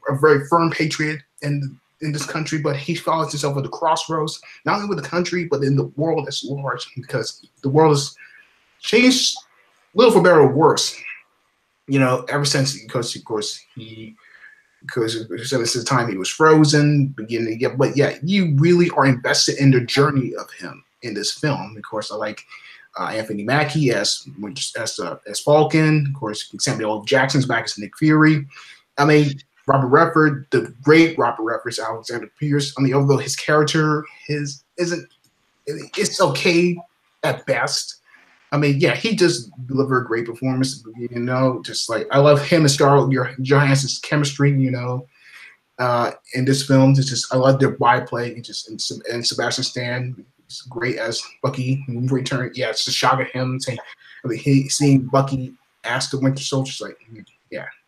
a very firm patriot in this country, but he finds himself at the crossroads, not only with the country, but in the world at large, because the world has changed a little for better or worse. Ever since, because since the time he was frozen, but you really are invested in the journey of him in this film. Of course, I like Anthony Mackie as Falcon. Of course, Samuel L. Jackson's back as Nick Fury. I mean, Robert Redford, the great Robert Redford, Alexander Pierce. I mean, although his character it's okay at best. I mean, yeah, he just delivered a great performance. Just like I love him and Scarlett Johansson's chemistry. In this film, I love their byplay. And Sebastian Stan is great as Bucky. Return, yeah, it's the shock of him seeing Bucky ask the Winter Soldier,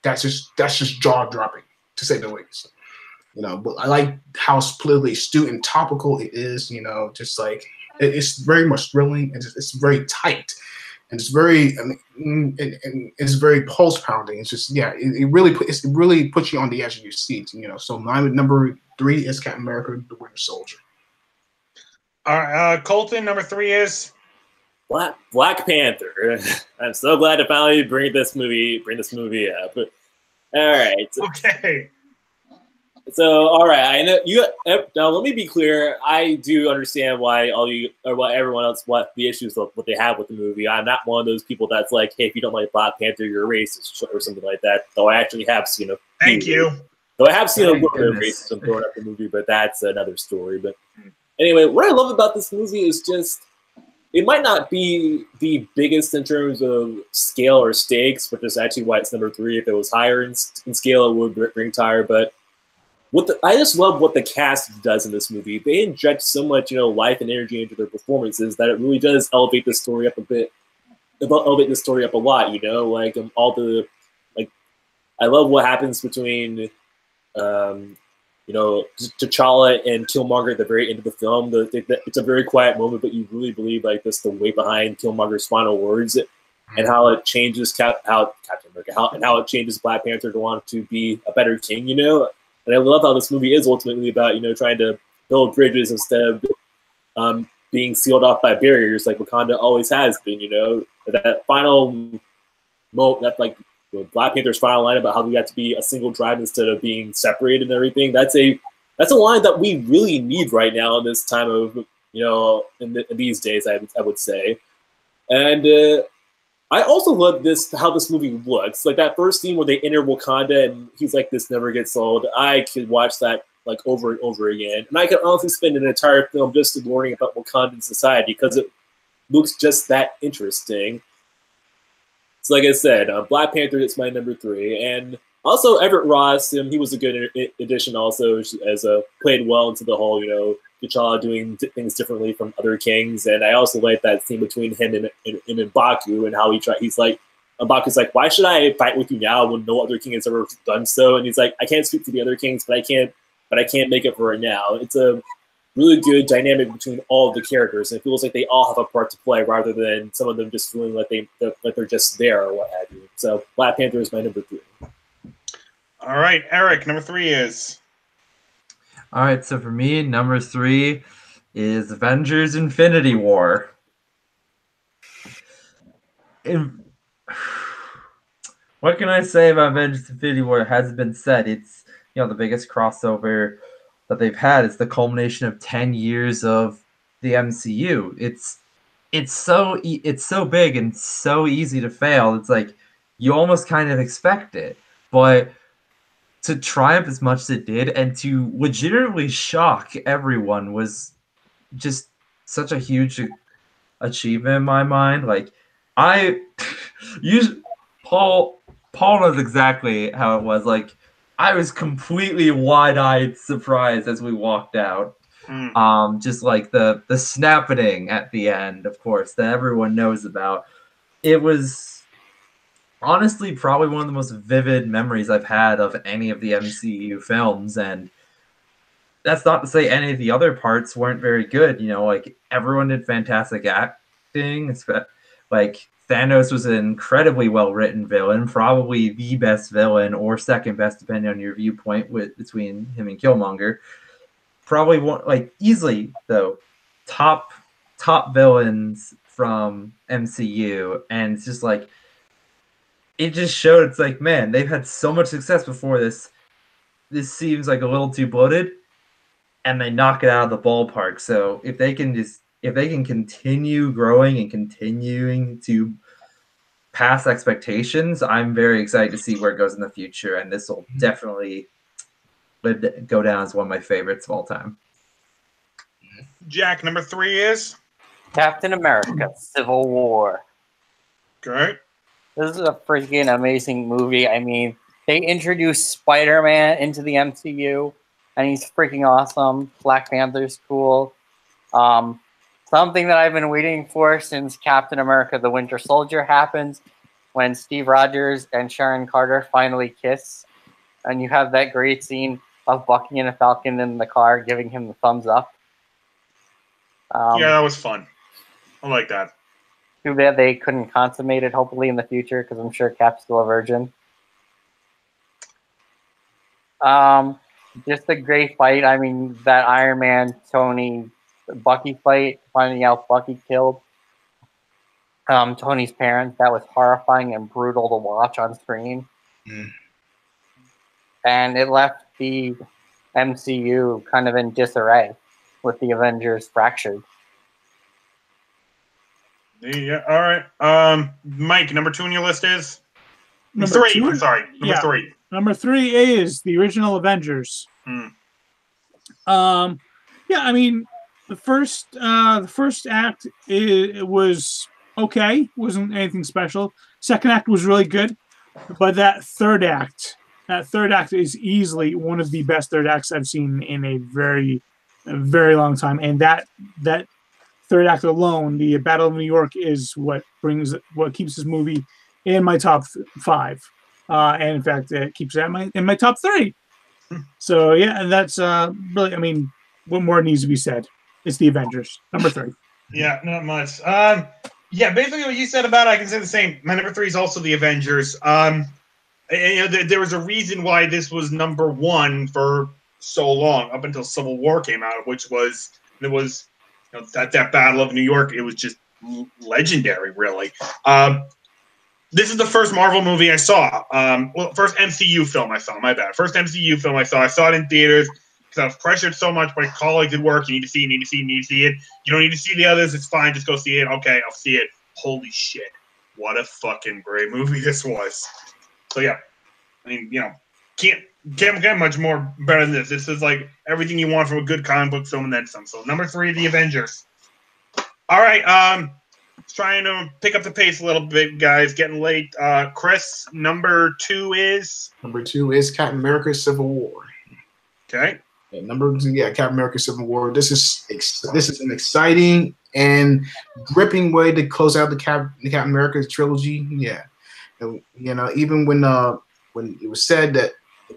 that's just jaw dropping to say the least. But I like how politically astute and topical it is. It's very much thrilling, and it's very tight, and it's very it's very pulse pounding. It's just it really puts you on the edge of your seat. So my number 3 is Captain America: The Winter Soldier. All right, Colton, number 3 is Black Panther. I'm so glad to finally bring this movie up. All right. Okay. So, all right, I know you. Now, let me be clear. I do understand why everyone else, what the issues, what they have with the movie. I'm not one of those people that's like, hey, if you don't like Black Panther, you're a racist or something like that. Though I actually have seen a. Thank you. Though I have seen a little bit of racism throwing up the movie, but that's another story. But anyway, what I love about this movie is just it might not be the biggest in terms of scale or stakes, which is actually why it's number 3. If it was higher in scale, it would ring higher, but. I just love what the cast does in this movie. They inject so much, life and energy into their performances that it really does elevate the story up a bit. Elevate the story up a lot, all the I love what happens between, T'Challa and Killmonger at the very end of the film. It's a very quiet moment, but you really believe the weight behind Killmonger's final words and how it changes Captain America, how it changes Black Panther to want to be a better king, And I love how this movie is ultimately about, trying to build bridges instead of being sealed off by barriers like Wakanda always has been, That final moment, Black Panther's final line about how we got to be a single tribe instead of being separated and everything. That's a line that we really need right now in this time of, in these days, I would say. And I also love how this movie looks. Like that first scene where they enter Wakanda and he's like, "This never gets old." I could watch that over and over again, and I could honestly spend an entire film just learning about Wakandan society because it looks just that interesting. So, like I said, Black Panther is my number 3, and also Everett Ross. He was a good addition. Also, as played well into the whole, T'Challa doing things differently from other kings, and I also like that scene between him and M'Baku and how he's like, And Baku's like, why should I fight with you now when no other king has ever done so? And he's like, I can't speak for the other kings, but I can't make it for right now. It's a really good dynamic between all of the characters, and it feels like they all have a part to play rather than some of them just feeling like they're just there or what have you. So Black Panther is my number 3. All right, Eric, number 3 is. All right, so for me, number 3 is Avengers: Infinity War. What can I say about Avengers: Infinity War? It hasn't been said. It's the biggest crossover that they've had. It's the culmination of 10 years of the MCU. It's so big and so easy to fail. It's like you almost kind of expect it, but to triumph as much as it did and to legitimately shock everyone was just such a huge achievement in my mind. Like Paul knows exactly how it was. Like I was completely wide-eyed surprised as we walked out. Just like the snapping at the end, of course, that everyone knows about. It was honestly probably one of the most vivid memories I've had of any of the MCU films, and that's not to say any of the other parts weren't very good. Like everyone did fantastic acting. Like Thanos was an incredibly well-written villain, probably the best villain or second best, depending on your viewpoint, between him and Killmonger. Probably one, like easily though, top villains from MCU, and it's just like it just showed. It's like, man, they've had so much success before this. This seems like a little too bloated, and they knock it out of the ballpark. So if they can continue growing and continuing to pass expectations, I'm very excited to see where it goes in the future, and this will definitely go down as one of my favorites of all time. Jack, number 3 is Captain America: Civil War. Okay. This is a freaking amazing movie. I mean, they introduced Spider-Man into the MCU, and he's freaking awesome. Black Panther's cool. Something that I've been waiting for since Captain America: The Winter Soldier happens, when Steve Rogers and Sharon Carter finally kiss, and you have that great scene of Bucky and a Falcon in the car giving him the thumbs up. Yeah, that was fun. I like that. Too bad they couldn't consummate it, hopefully, in the future, because I'm sure Cap's still a virgin. Just a great fight. I mean, that Iron Man, Tony, Bucky fight, finding out Bucky killed Tony's parents, that was horrifying and brutal to watch on screen. And it left the MCU kind of in disarray with the Avengers fractured. Yeah, all right. Mike, number 2 on your list is? Number 3. 2? I'm sorry. Number 3. Number 3 is the original Avengers. Yeah, I mean, the first act it was okay, wasn't anything special. Second act was really good, but that third act is easily one of the best third acts I've seen in a very long time. And that third act alone, the Battle of New York, is what keeps this movie in my top 5. And in fact, it keeps it in my top 3. So yeah, and that's really, I mean, what more needs to be said? It's the Avengers, number 3. Yeah, not much. Yeah, basically what you said about it, I can say the same. My number 3 is also the Avengers. There was a reason why this was number 1 for so long, up until Civil War came out, which was that Battle of New York. It was just legendary, really. This is the first Marvel movie I saw. First MCU film I saw. My bad. First MCU film I saw. I saw it in theaters because I was pressured so much by colleagues at work. You need to see it. You don't need to see the others. It's fine. Just go see it. Okay, I'll see it. Holy shit. What a fucking great movie this was. So, yeah. I mean, can't get much more better than this. This is like everything you want from a good comic book film and then some. So, number 3, The Avengers. All right. Trying to pick up the pace a little bit, guys. Getting late. Chris, number 2 is? Number 2 is Captain America: Civil War. Okay. Captain America: Civil War. This is an exciting and gripping way to close out the Captain America trilogy. Yeah, And, even when it was said that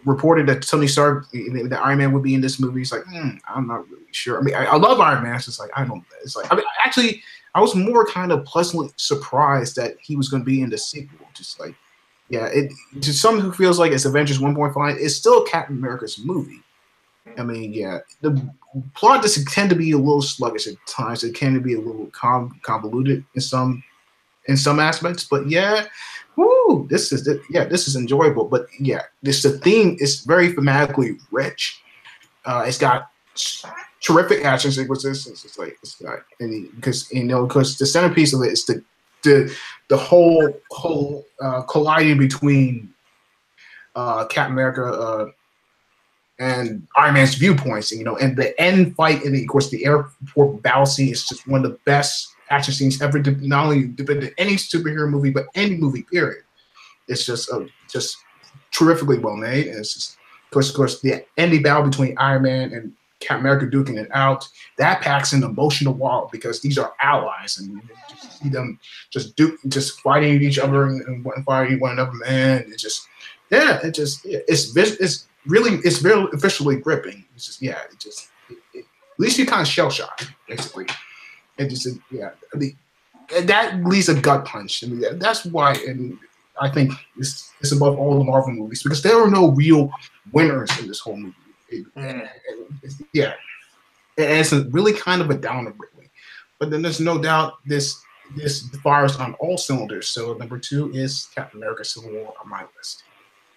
reported that Tony Stark, that Iron Man would be in this movie, he's like, I'm not really sure. I mean, I love Iron Man. It's just like I don't. It's like actually, I was more kind of pleasantly surprised that he was going to be in the sequel. Just like, yeah, to someone who feels like it's Avengers 1.5, it's still Captain America's movie. I mean, yeah, the plot does tend to be a little sluggish at times. It can be a little convoluted in some aspects, but yeah, this is enjoyable. But yeah, the theme is very thematically rich. It's got terrific action sequences. Because the centerpiece of it is the whole colliding between Captain America and Iron Man's viewpoints, and the end fight, and of course the airport battle scene is just one of the best action scenes ever, not only in any superhero movie, but any movie, period. It's just terrifically well made. And it's just, of course, the ending battle between Iron Man and Captain America duking it out, that packs an emotional wall because these are allies, and you just see them just fighting each other and fighting one another, man. It's very officially gripping. It's just, at least you kind of shell shocked, basically. And just, that leaves a gut punch. I mean, that's why, and I think it's above all the Marvel movies, because there are no real winners in this whole movie. It's really kind of a downer, really. But then there's no doubt this fires on all cylinders. So number 2 is Captain America: Civil War on my list.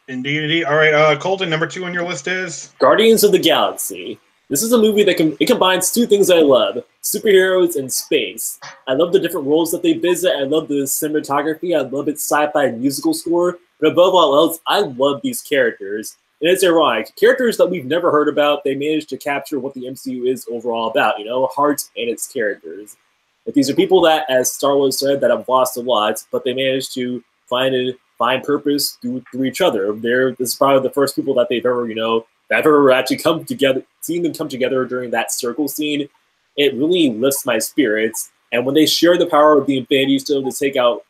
Indeed. All right, Colton, number 2 on your list is Guardians of the Galaxy. This is a movie that combines 2 things I love: superheroes and space. I love the different worlds that they visit. I love the cinematography. I love its sci-fi musical score. But above all else, I love these characters. And it's ironic. Characters that we've never heard about, they managed to capture what the MCU is overall about, hearts and its characters. But these are people that, as Star Wars said, that have lost a lot, but they managed to find purpose through each other. This is probably the first people that they've ever, that have ever actually come together, seeing them come together during that circle scene. It really lifts my spirits. And when they share the power of the Infinity Stone to take out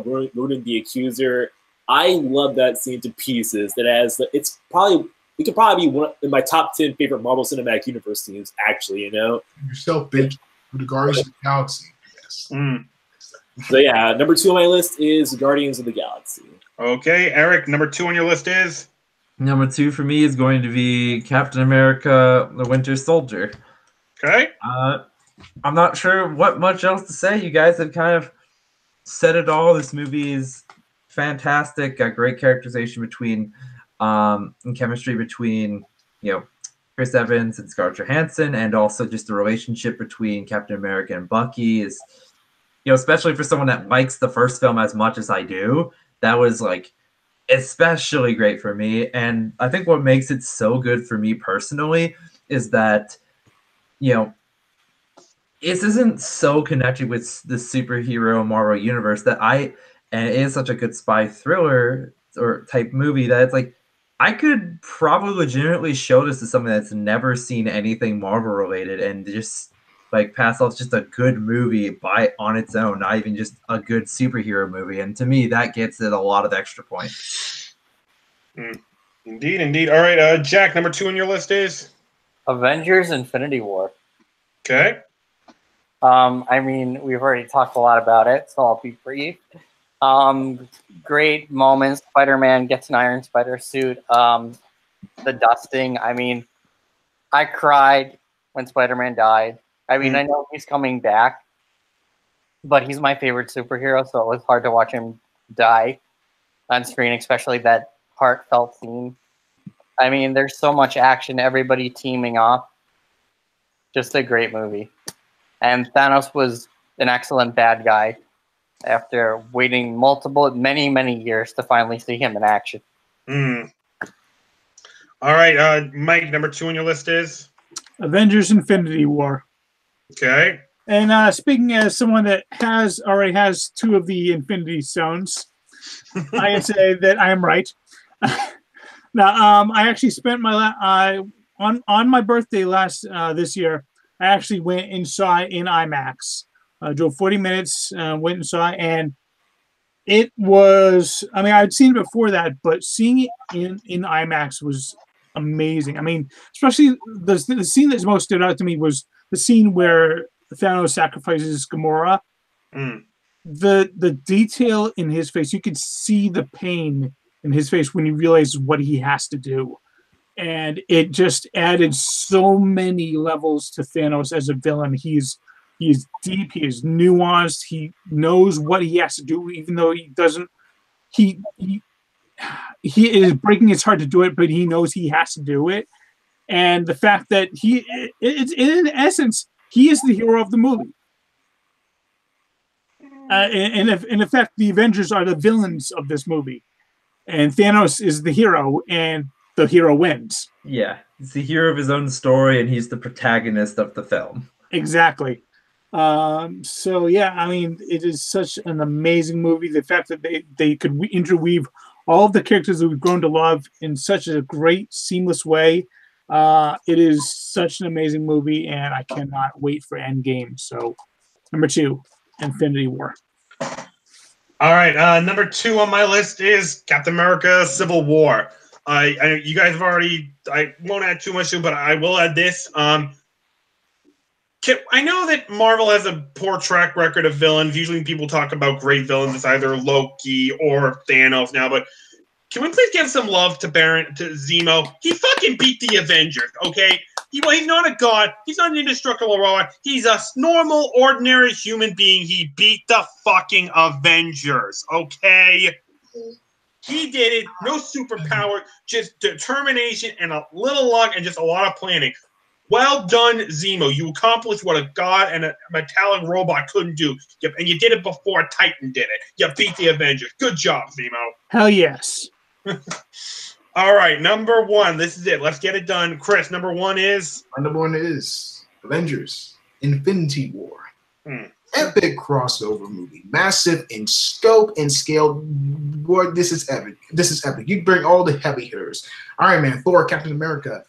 Ronan the Accuser, I love that scene to pieces. It could probably be one in my top 10 favorite Marvel Cinematic Universe scenes, actually, Yourself, bitch, with the Guardians of the Galaxy. Yes. So yeah, number 2 on my list is Guardians of the Galaxy. Okay, Eric, number 2 on your list is? Number 2 for me is going to be Captain America: The Winter Soldier. Okay. I'm not sure what much else to say. You guys have kind of said it all. This movie is fantastic. Got great characterization between and chemistry between Chris Evans and Scarlett Johansson, and also just the relationship between Captain America and Bucky is, especially for someone that likes the first film as much as I do, that was like especially great for me. And I think what makes it so good for me personally is that this isn't so connected with the superhero Marvel universe and it is such a good spy thriller or type movie that it's like I could probably legitimately show this to someone that's never seen anything Marvel related and just like pass off just a good movie on its own, not even just a good superhero movie. And to me, that gets it a lot of extra points. Indeed. All right, Jack, number 2 on your list is? Avengers: Infinity War. Okay. I mean, we've already talked a lot about it, so I'll be brief. Great moments. Spider-Man gets an Iron Spider suit. The dusting. I mean, I cried when Spider-Man died. I mean, I know he's coming back, but he's my favorite superhero, so it was hard to watch him die on screen, especially that heartfelt scene. I mean, there's so much action, everybody teaming up. Just a great movie. And Thanos was an excellent bad guy after waiting many years to finally see him in action. All right, Mike, number 2 on your list is? Avengers: Infinity War. Okay. And speaking as someone that already has 2 of the Infinity Stones, I can say that I am right. Now, I actually spent on my birthday this year. I actually went and saw it in IMAX. Drove 40 minutes, went and saw it, and It was. I mean, I'd seen it before that, but seeing it in IMAX was amazing. I mean, especially the scene that most stood out to me was the scene where Thanos sacrifices Gamora. The detail in his face, you could see the pain in his face when he realized what he has to do. And it just added so many levels to Thanos as a villain. He is deep, he is nuanced, he knows what he has to do, even though he doesn't. He is breaking his heart to do it, but he knows he has to do it. And the fact that it's in essence, he is the hero of the movie. And in effect, the Avengers are the villains of this movie, and Thanos is the hero, and the hero wins. Yeah, he's the hero of his own story, and he's the protagonist of the film. Exactly. So yeah, I mean, it is such an amazing movie. The fact that they could interweave all of the characters that we've grown to love in such a great, seamless way. It is such an amazing movie, and I cannot wait for Endgame. So, number 2, Infinity War. All right, number 2 on my list is Captain America: Civil War. I you guys have already. I won't add too much to it, but I will add this. I know that Marvel has a poor track record of villains. Usually, when people talk about great villains, it's either Loki or Thanos now. But can we please give some love to Zemo? He fucking beat the Avengers, okay? He's not a god. He's not an indestructible robot. He's a normal, ordinary human being. He beat the fucking Avengers, okay? He did it. No superpower, just determination and a little luck and just a lot of planning. Well done, Zemo. You accomplished what a god and a metallic robot couldn't do. And you did it before Titan did it. You beat the Avengers. Good job, Zemo. Hell yes. All right, number 1. This is it. Let's get it done. Chris, number 1 is? My number 1 is Avengers: Infinity War. Epic crossover movie. Massive in scope and scale. Boy, this is epic. This is epic. You bring all the heavy hitters. Iron Man, Thor, Captain America,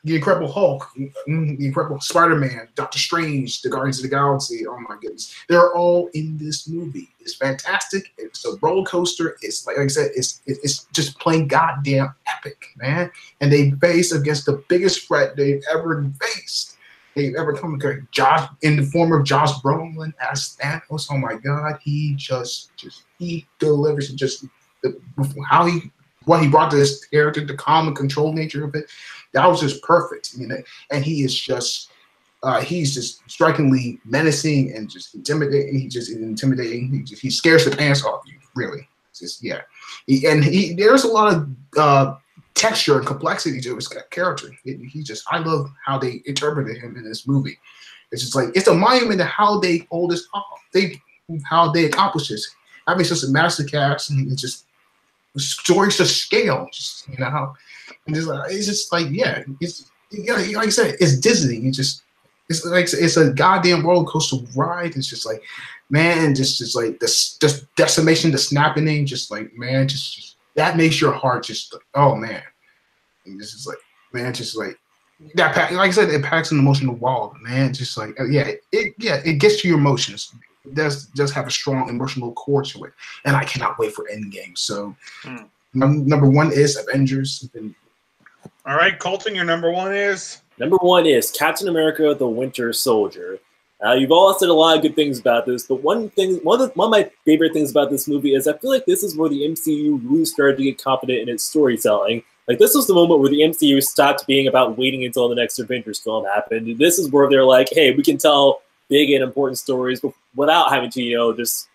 the Incredible Hulk, the Incredible Spider-Man, Doctor Strange, the Guardians of the Galaxy. Oh my goodness, they're all in this movie. It's fantastic. It's a roller coaster. It's like I said, it's just plain goddamn epic, man. And they face against the biggest threat they've ever faced. They've ever come across. Josh, in the form of Josh Brolin as Thanos. Oh my God, he delivers. Just what he brought to this character, the calm and control nature of it. That was just perfect, you know. And he is just, he's just strikingly menacing and just intimidating. He scares the pants off you, really. Just there's a lot of texture and complexity to his character. I love how they interpreted him in this movie. It's just like it's a monument to how they pull this off. How they accomplish this. Having such a master cast and it's just stories to scale, just you know. And it's just like like I said, it's Disney. It's like it's a goddamn roller coaster ride. It's just like, man, just like this, just decimation, the snapping, just like man, just that makes your heart just oh man. And this is like man, just like that. Like I said, it packs an emotional wall, man. Just like it gets to your emotions. It does have a strong emotional core to it, and I cannot wait for Endgame. So, number 1 is Avengers. All right, Colton, your number 1 is? Number 1 is Captain America: The Winter Soldier. You've all said a lot of good things about this, but one of my favorite things about this movie is I feel like this is where the MCU really started to get confident in its storytelling. Like, this was the moment where the MCU stopped being about waiting until the next Avengers film happened. This is where they're like, hey, we can tell big and important stories without having to, just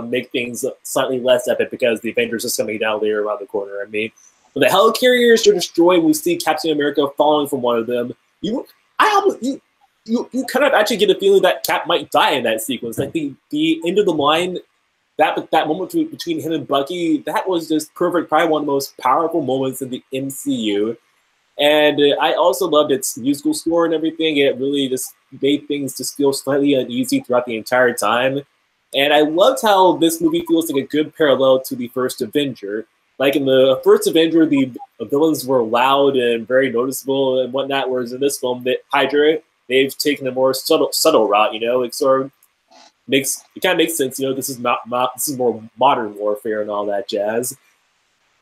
make things slightly less epic because the Avengers is coming down later around the corner. I mean, when the helicarriers are destroyed, we see Captain America falling from one of them. You kind of actually get a feeling that Cap might die in that sequence. Like the end of the line, that moment between him and Bucky, that was just perfect. Probably one of the most powerful moments in the MCU. And I also loved its musical score and everything. It really just made things just feel slightly uneasy throughout the entire time. And I loved how this movie feels like a good parallel to the first Avenger. Like in the first Avenger, the villains were loud and very noticeable and whatnot, whereas in this film, Hydra, they've taken a more subtle route, like sort of kind of makes sense. You know, this is this is more modern warfare and all that jazz.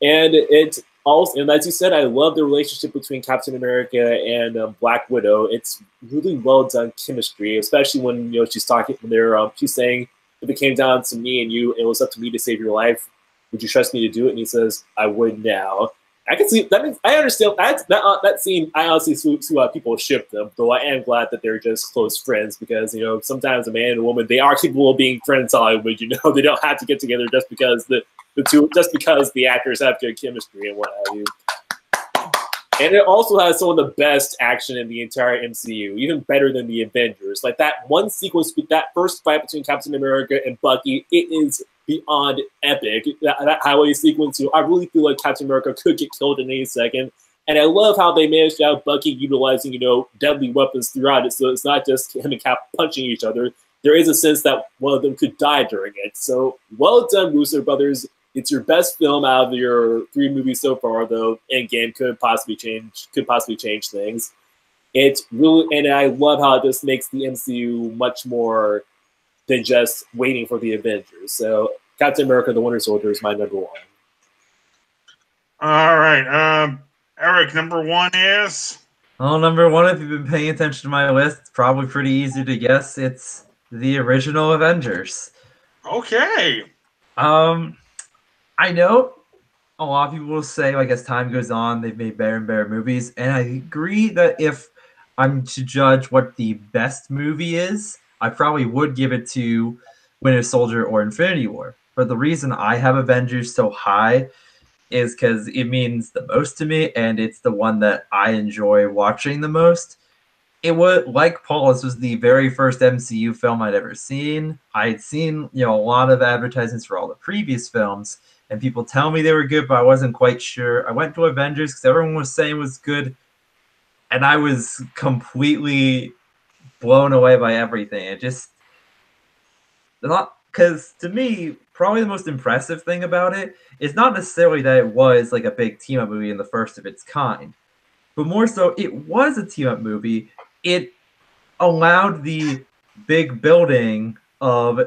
And it also, and as you said, I love the relationship between Captain America and Black Widow. It's really well done chemistry, especially when she's talking when she's saying, if it came down to me and you, and it was up to me to save your life, would you trust me to do it? And he says, I would now. I can see that. I understand that scene. I honestly see why people ship them, though I am glad that they're just close friends because sometimes a man and a woman, they are capable of being friends in Hollywood. They don't have to get together just because the actors have good chemistry and what have you. And it also has some of the best action in the entire MCU, even better than the Avengers. Like that one sequence with that first fight between Captain America and Bucky, it is beyond epic. That highway sequence, I really feel like Captain America could get killed in any second. And I love how they managed to have Bucky utilizing, deadly weapons throughout it. So it's not just him and Cap punching each other. There is a sense that one of them could die during it. So well done, Russo brothers. It's your best film out of your 3 movies so far, though. Endgame could possibly change things. It's really, and I love how it just makes the MCU much more than just waiting for the Avengers. So Captain America: The Winter Soldier is my number 1. All right, Eric, number 1 is. Well, number 1, if you've been paying attention to my list, it's probably pretty easy to guess. It's the original Avengers. Okay. I know a lot of people will say, like, as time goes on, they've made better and better movies, and I agree that if I'm to judge what the best movie is, I probably would give it to Winter Soldier or Infinity War. But the reason I have Avengers so high is because it means the most to me, and it's the one that I enjoy watching the most. It was, like Paul, this was the very first MCU film I'd ever seen. I'd seen, a lot of advertisements for all the previous films, and people tell me they were good, but I wasn't quite sure. I went to Avengers because everyone was saying it was good, and I was completely blown away by everything. It just not because to me, probably the most impressive thing about it is not necessarily that it was like a big team-up movie in the first of its kind, but more so it was a team-up movie. It allowed the big building of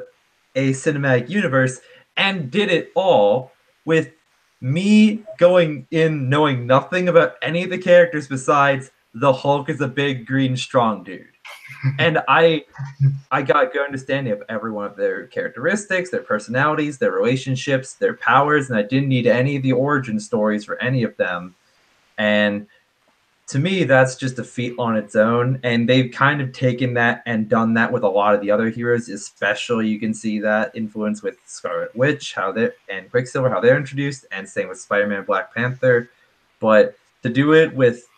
a cinematic universe and did it all with me going in knowing nothing about any of the characters besides the Hulk is a big green strong dude. And I got a good understanding of every one of their characteristics, their personalities, their relationships, their powers, and I didn't need any of the origin stories for any of them. And to me, that's just a feat on its own. And they've kind of taken that and done that with a lot of the other heroes, especially you can see that influence with Scarlet Witch, and Quicksilver, how they're introduced, and same with Spider-Man and Black Panther. But to do it with,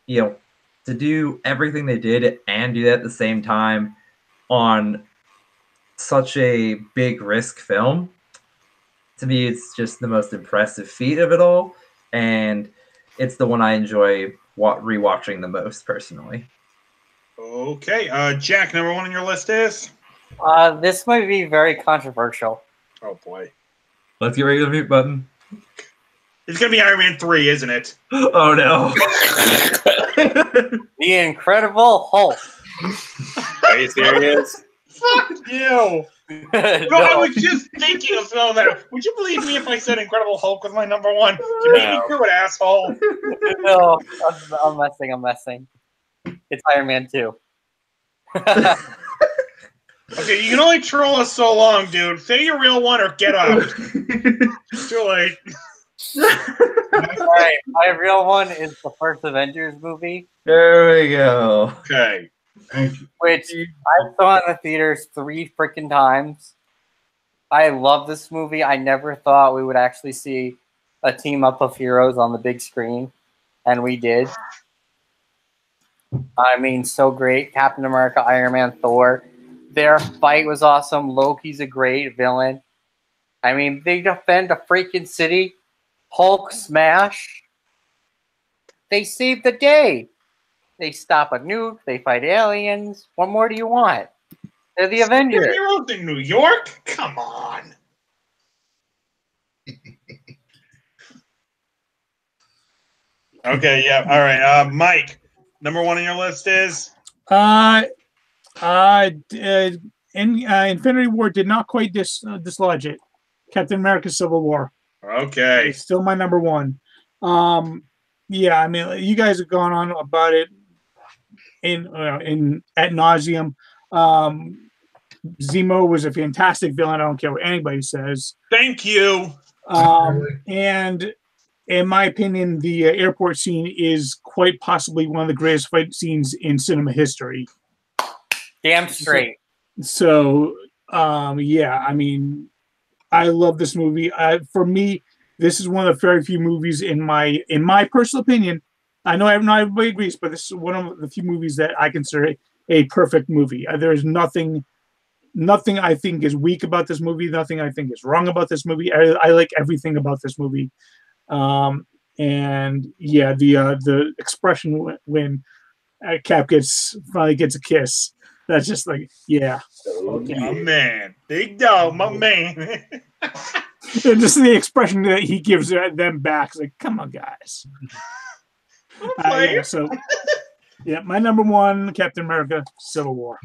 to do everything they did and do that at the same time on such a big risk film, to me, it's just the most impressive feat of it all. And it's the one I enjoy rewatching the most personally. Okay. Jack, number 1 on your list is? This might be very controversial. Oh, boy. Let's get ready to the mute button. It's going to be Iron Man 3, isn't it? Oh, no. The Incredible Hulk. Are you serious? Fuck you. No, I was just thinking of something that. Would you believe me if I said Incredible Hulk was my number 1? You made me do it, asshole. No, I'm messing. It's Iron Man 2. Okay, you can only troll us so long, dude. Say your real one or get out. Too late. Alright, my real one is the first Avengers movie. There we go. Okay. Thank you. Which I saw in the theaters 3 freaking times. I love this movie. I never thought we would actually see a team up of heroes on the big screen, and we did. I mean, so great. Captain America, Iron Man, Thor. Their fight was awesome. Loki's a great villain. I mean, they defend a freaking city. Hulk smash. They save the day. They stop a nuke. They fight aliens. What more do you want? They're the Avengers. Heroes in New York? Come on. Okay, yeah. All right. Mike, number 1 on your list is? Infinity War did not quite dislodge it. Captain America: Civil War. Okay. It's still my number one. Yeah, I mean, you guys have gone on about it in ad nauseum. Zemo was a fantastic villain. I don't care what anybody says. Thank you. And in my opinion, the airport scene is quite possibly one of the greatest fight scenes in cinema history. Damn straight. So, yeah, I mean, I love this movie. For me, this is one of the very few movies in my personal opinion. I know not everybody agrees, but this is one of the few movies that I consider a perfect movie. There's nothing I think is weak about this movie. Nothing I think is wrong about this movie. I like everything about this movie. And yeah, the expression when Cap finally gets a kiss, that's just like, yeah. Okay. My man. Big dog, my man. And just the expression that he gives them back. It's like, come on, guys. Yeah, so, yeah, my number one, Captain America: Civil War.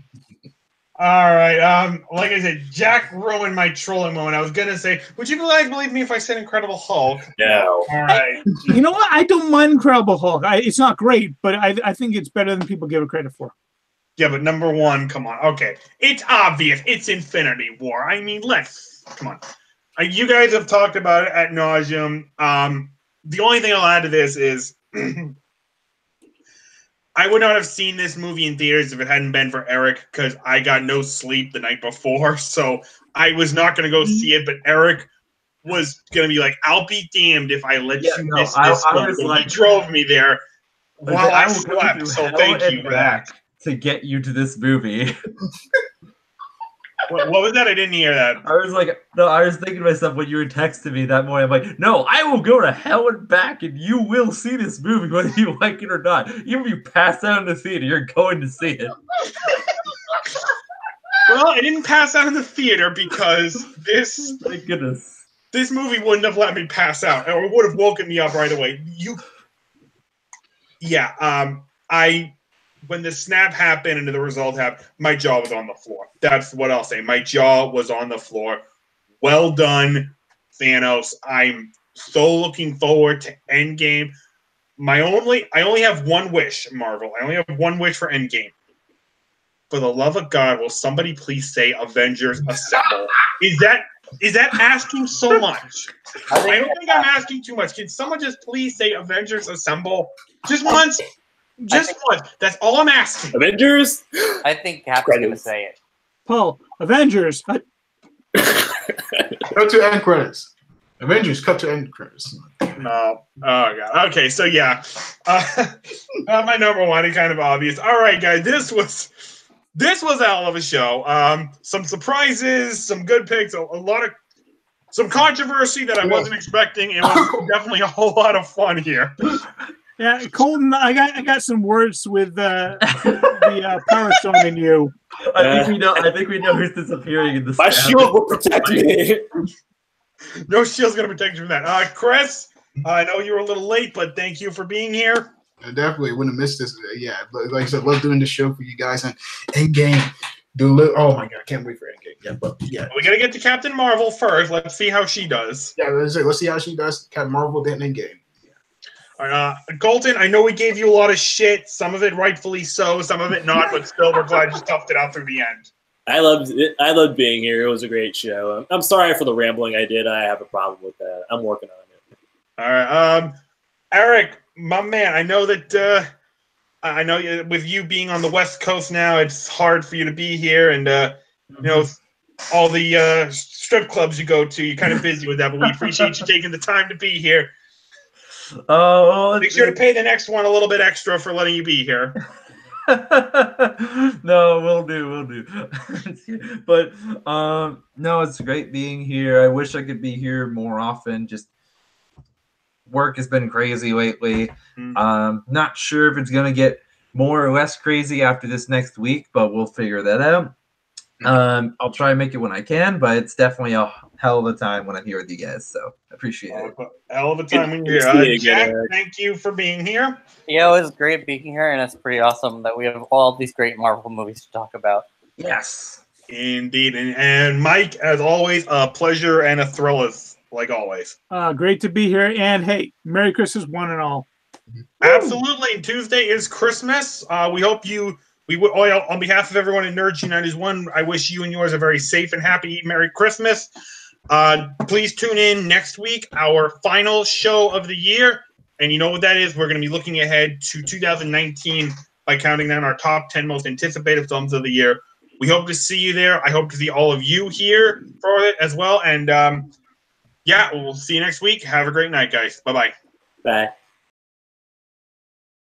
All right. Like I said, Jack ruined my trolling moment. I was gonna say, would you guys believe me if I said Incredible Hulk? No. All right. You know what? I don't mind Incredible Hulk. It's not great, but I think it's better than people give it credit for. Yeah, but number one, come on. Okay, it's obvious. It's Infinity War. I mean, come on. You guys have talked about it ad nauseum. The only thing I'll add to this is I would not have seen this movie in theaters if it hadn't been for Eric, because I got no sleep the night before, so I was not going to go see it, but Eric was going to be like, I'll be damned if I let you miss this one. So he drove me there while I slept, so thank you for that. To get you to this movie. What was that? I didn't hear that. I was thinking to myself when you were texting me that morning, I'm like, no, I will go to hell and back and you will see this movie whether you like it or not. Even if you pass out in the theater, you're going to see it. Well, I didn't pass out in the theater because thank goodness. This movie wouldn't have let me pass out, or it would have woken me up right away. When the snap happened and the result happened, my jaw was on the floor. That's what I'll say. My jaw was on the floor. Well done, Thanos. I'm so looking forward to Endgame. I only have one wish, Marvel. I only have one wish for Endgame. For the love of God, will somebody please say Avengers Assemble? Is that asking so much? I don't think I'm asking too much. Can someone just please say Avengers Assemble? Just once. Just once. That's all I'm asking. Avengers? I think Cap's going to say it. Paul, Avengers. Cut to end credits. Avengers, cut to end credits. No. Oh, God. Okay, so yeah. My number one is kind of obvious. All right, guys. This was a hell of a show. Some surprises, some good picks, some controversy that I wasn't expecting. It was definitely a whole lot of fun here. Yeah, Colton, I got some words with the Power Stone in you. I think we know who's disappearing in the My shield will protect me. No shield's gonna protect you from that. Chris, I know you were a little late, but thank you for being here. I definitely wouldn't have missed this. Yeah, like I said, love doing this show for you guys. And Endgame, oh my God, I can't wait for Endgame. Yeah, but yeah, we gotta get to Captain Marvel first. Let's see how she does. Yeah, let's see how she does. Captain Marvel, then Endgame. All right, Colton, I know we gave you a lot of shit. Some of it rightfully so, some of it not, but still, we're glad you toughed it out through the end. I loved it. I loved being here. It was a great show. I'm sorry for the rambling I did. I have a problem with that. I'm working on it. All right, Eric, my man. I know that. I know with you being on the West Coast now, it's hard for you to be here, and you know, all the strip clubs you go to, you're kind of busy with that. But we appreciate you taking the time to be here. Oh, make sure to pay the next one a little bit extra for letting you be here. No, we'll do. But no, it's great being here. I wish I could be here more often. Just work has been crazy lately. Not sure if it's gonna get more or less crazy after this next week, but we'll figure that out. I'll try and make it when I can, but it's definitely a hell of a time when I'm here with you guys, so I appreciate it. Hell of a time when you're here. Jack, thank you for being here. Yeah, it was great being here, and it's pretty awesome that we have all these great Marvel movies to talk about. Yes. Indeed. And Mike, as always, a pleasure and a thrill, like always. Great to be here. And hey, Merry Christmas, one and all. Absolutely. Tuesday is Christmas. We hope on behalf of everyone in Nerds United One, I wish you and yours a very safe and happy Merry Christmas. Please tune in next week, our final show of the year. And you know what that is? We're going to be looking ahead to 2019 by counting down our top 10 most anticipated films of the year. We hope to see you there. I hope to see all of you here for it as well. And yeah, we'll see you next week. Have a great night, guys. Bye-bye. Bye.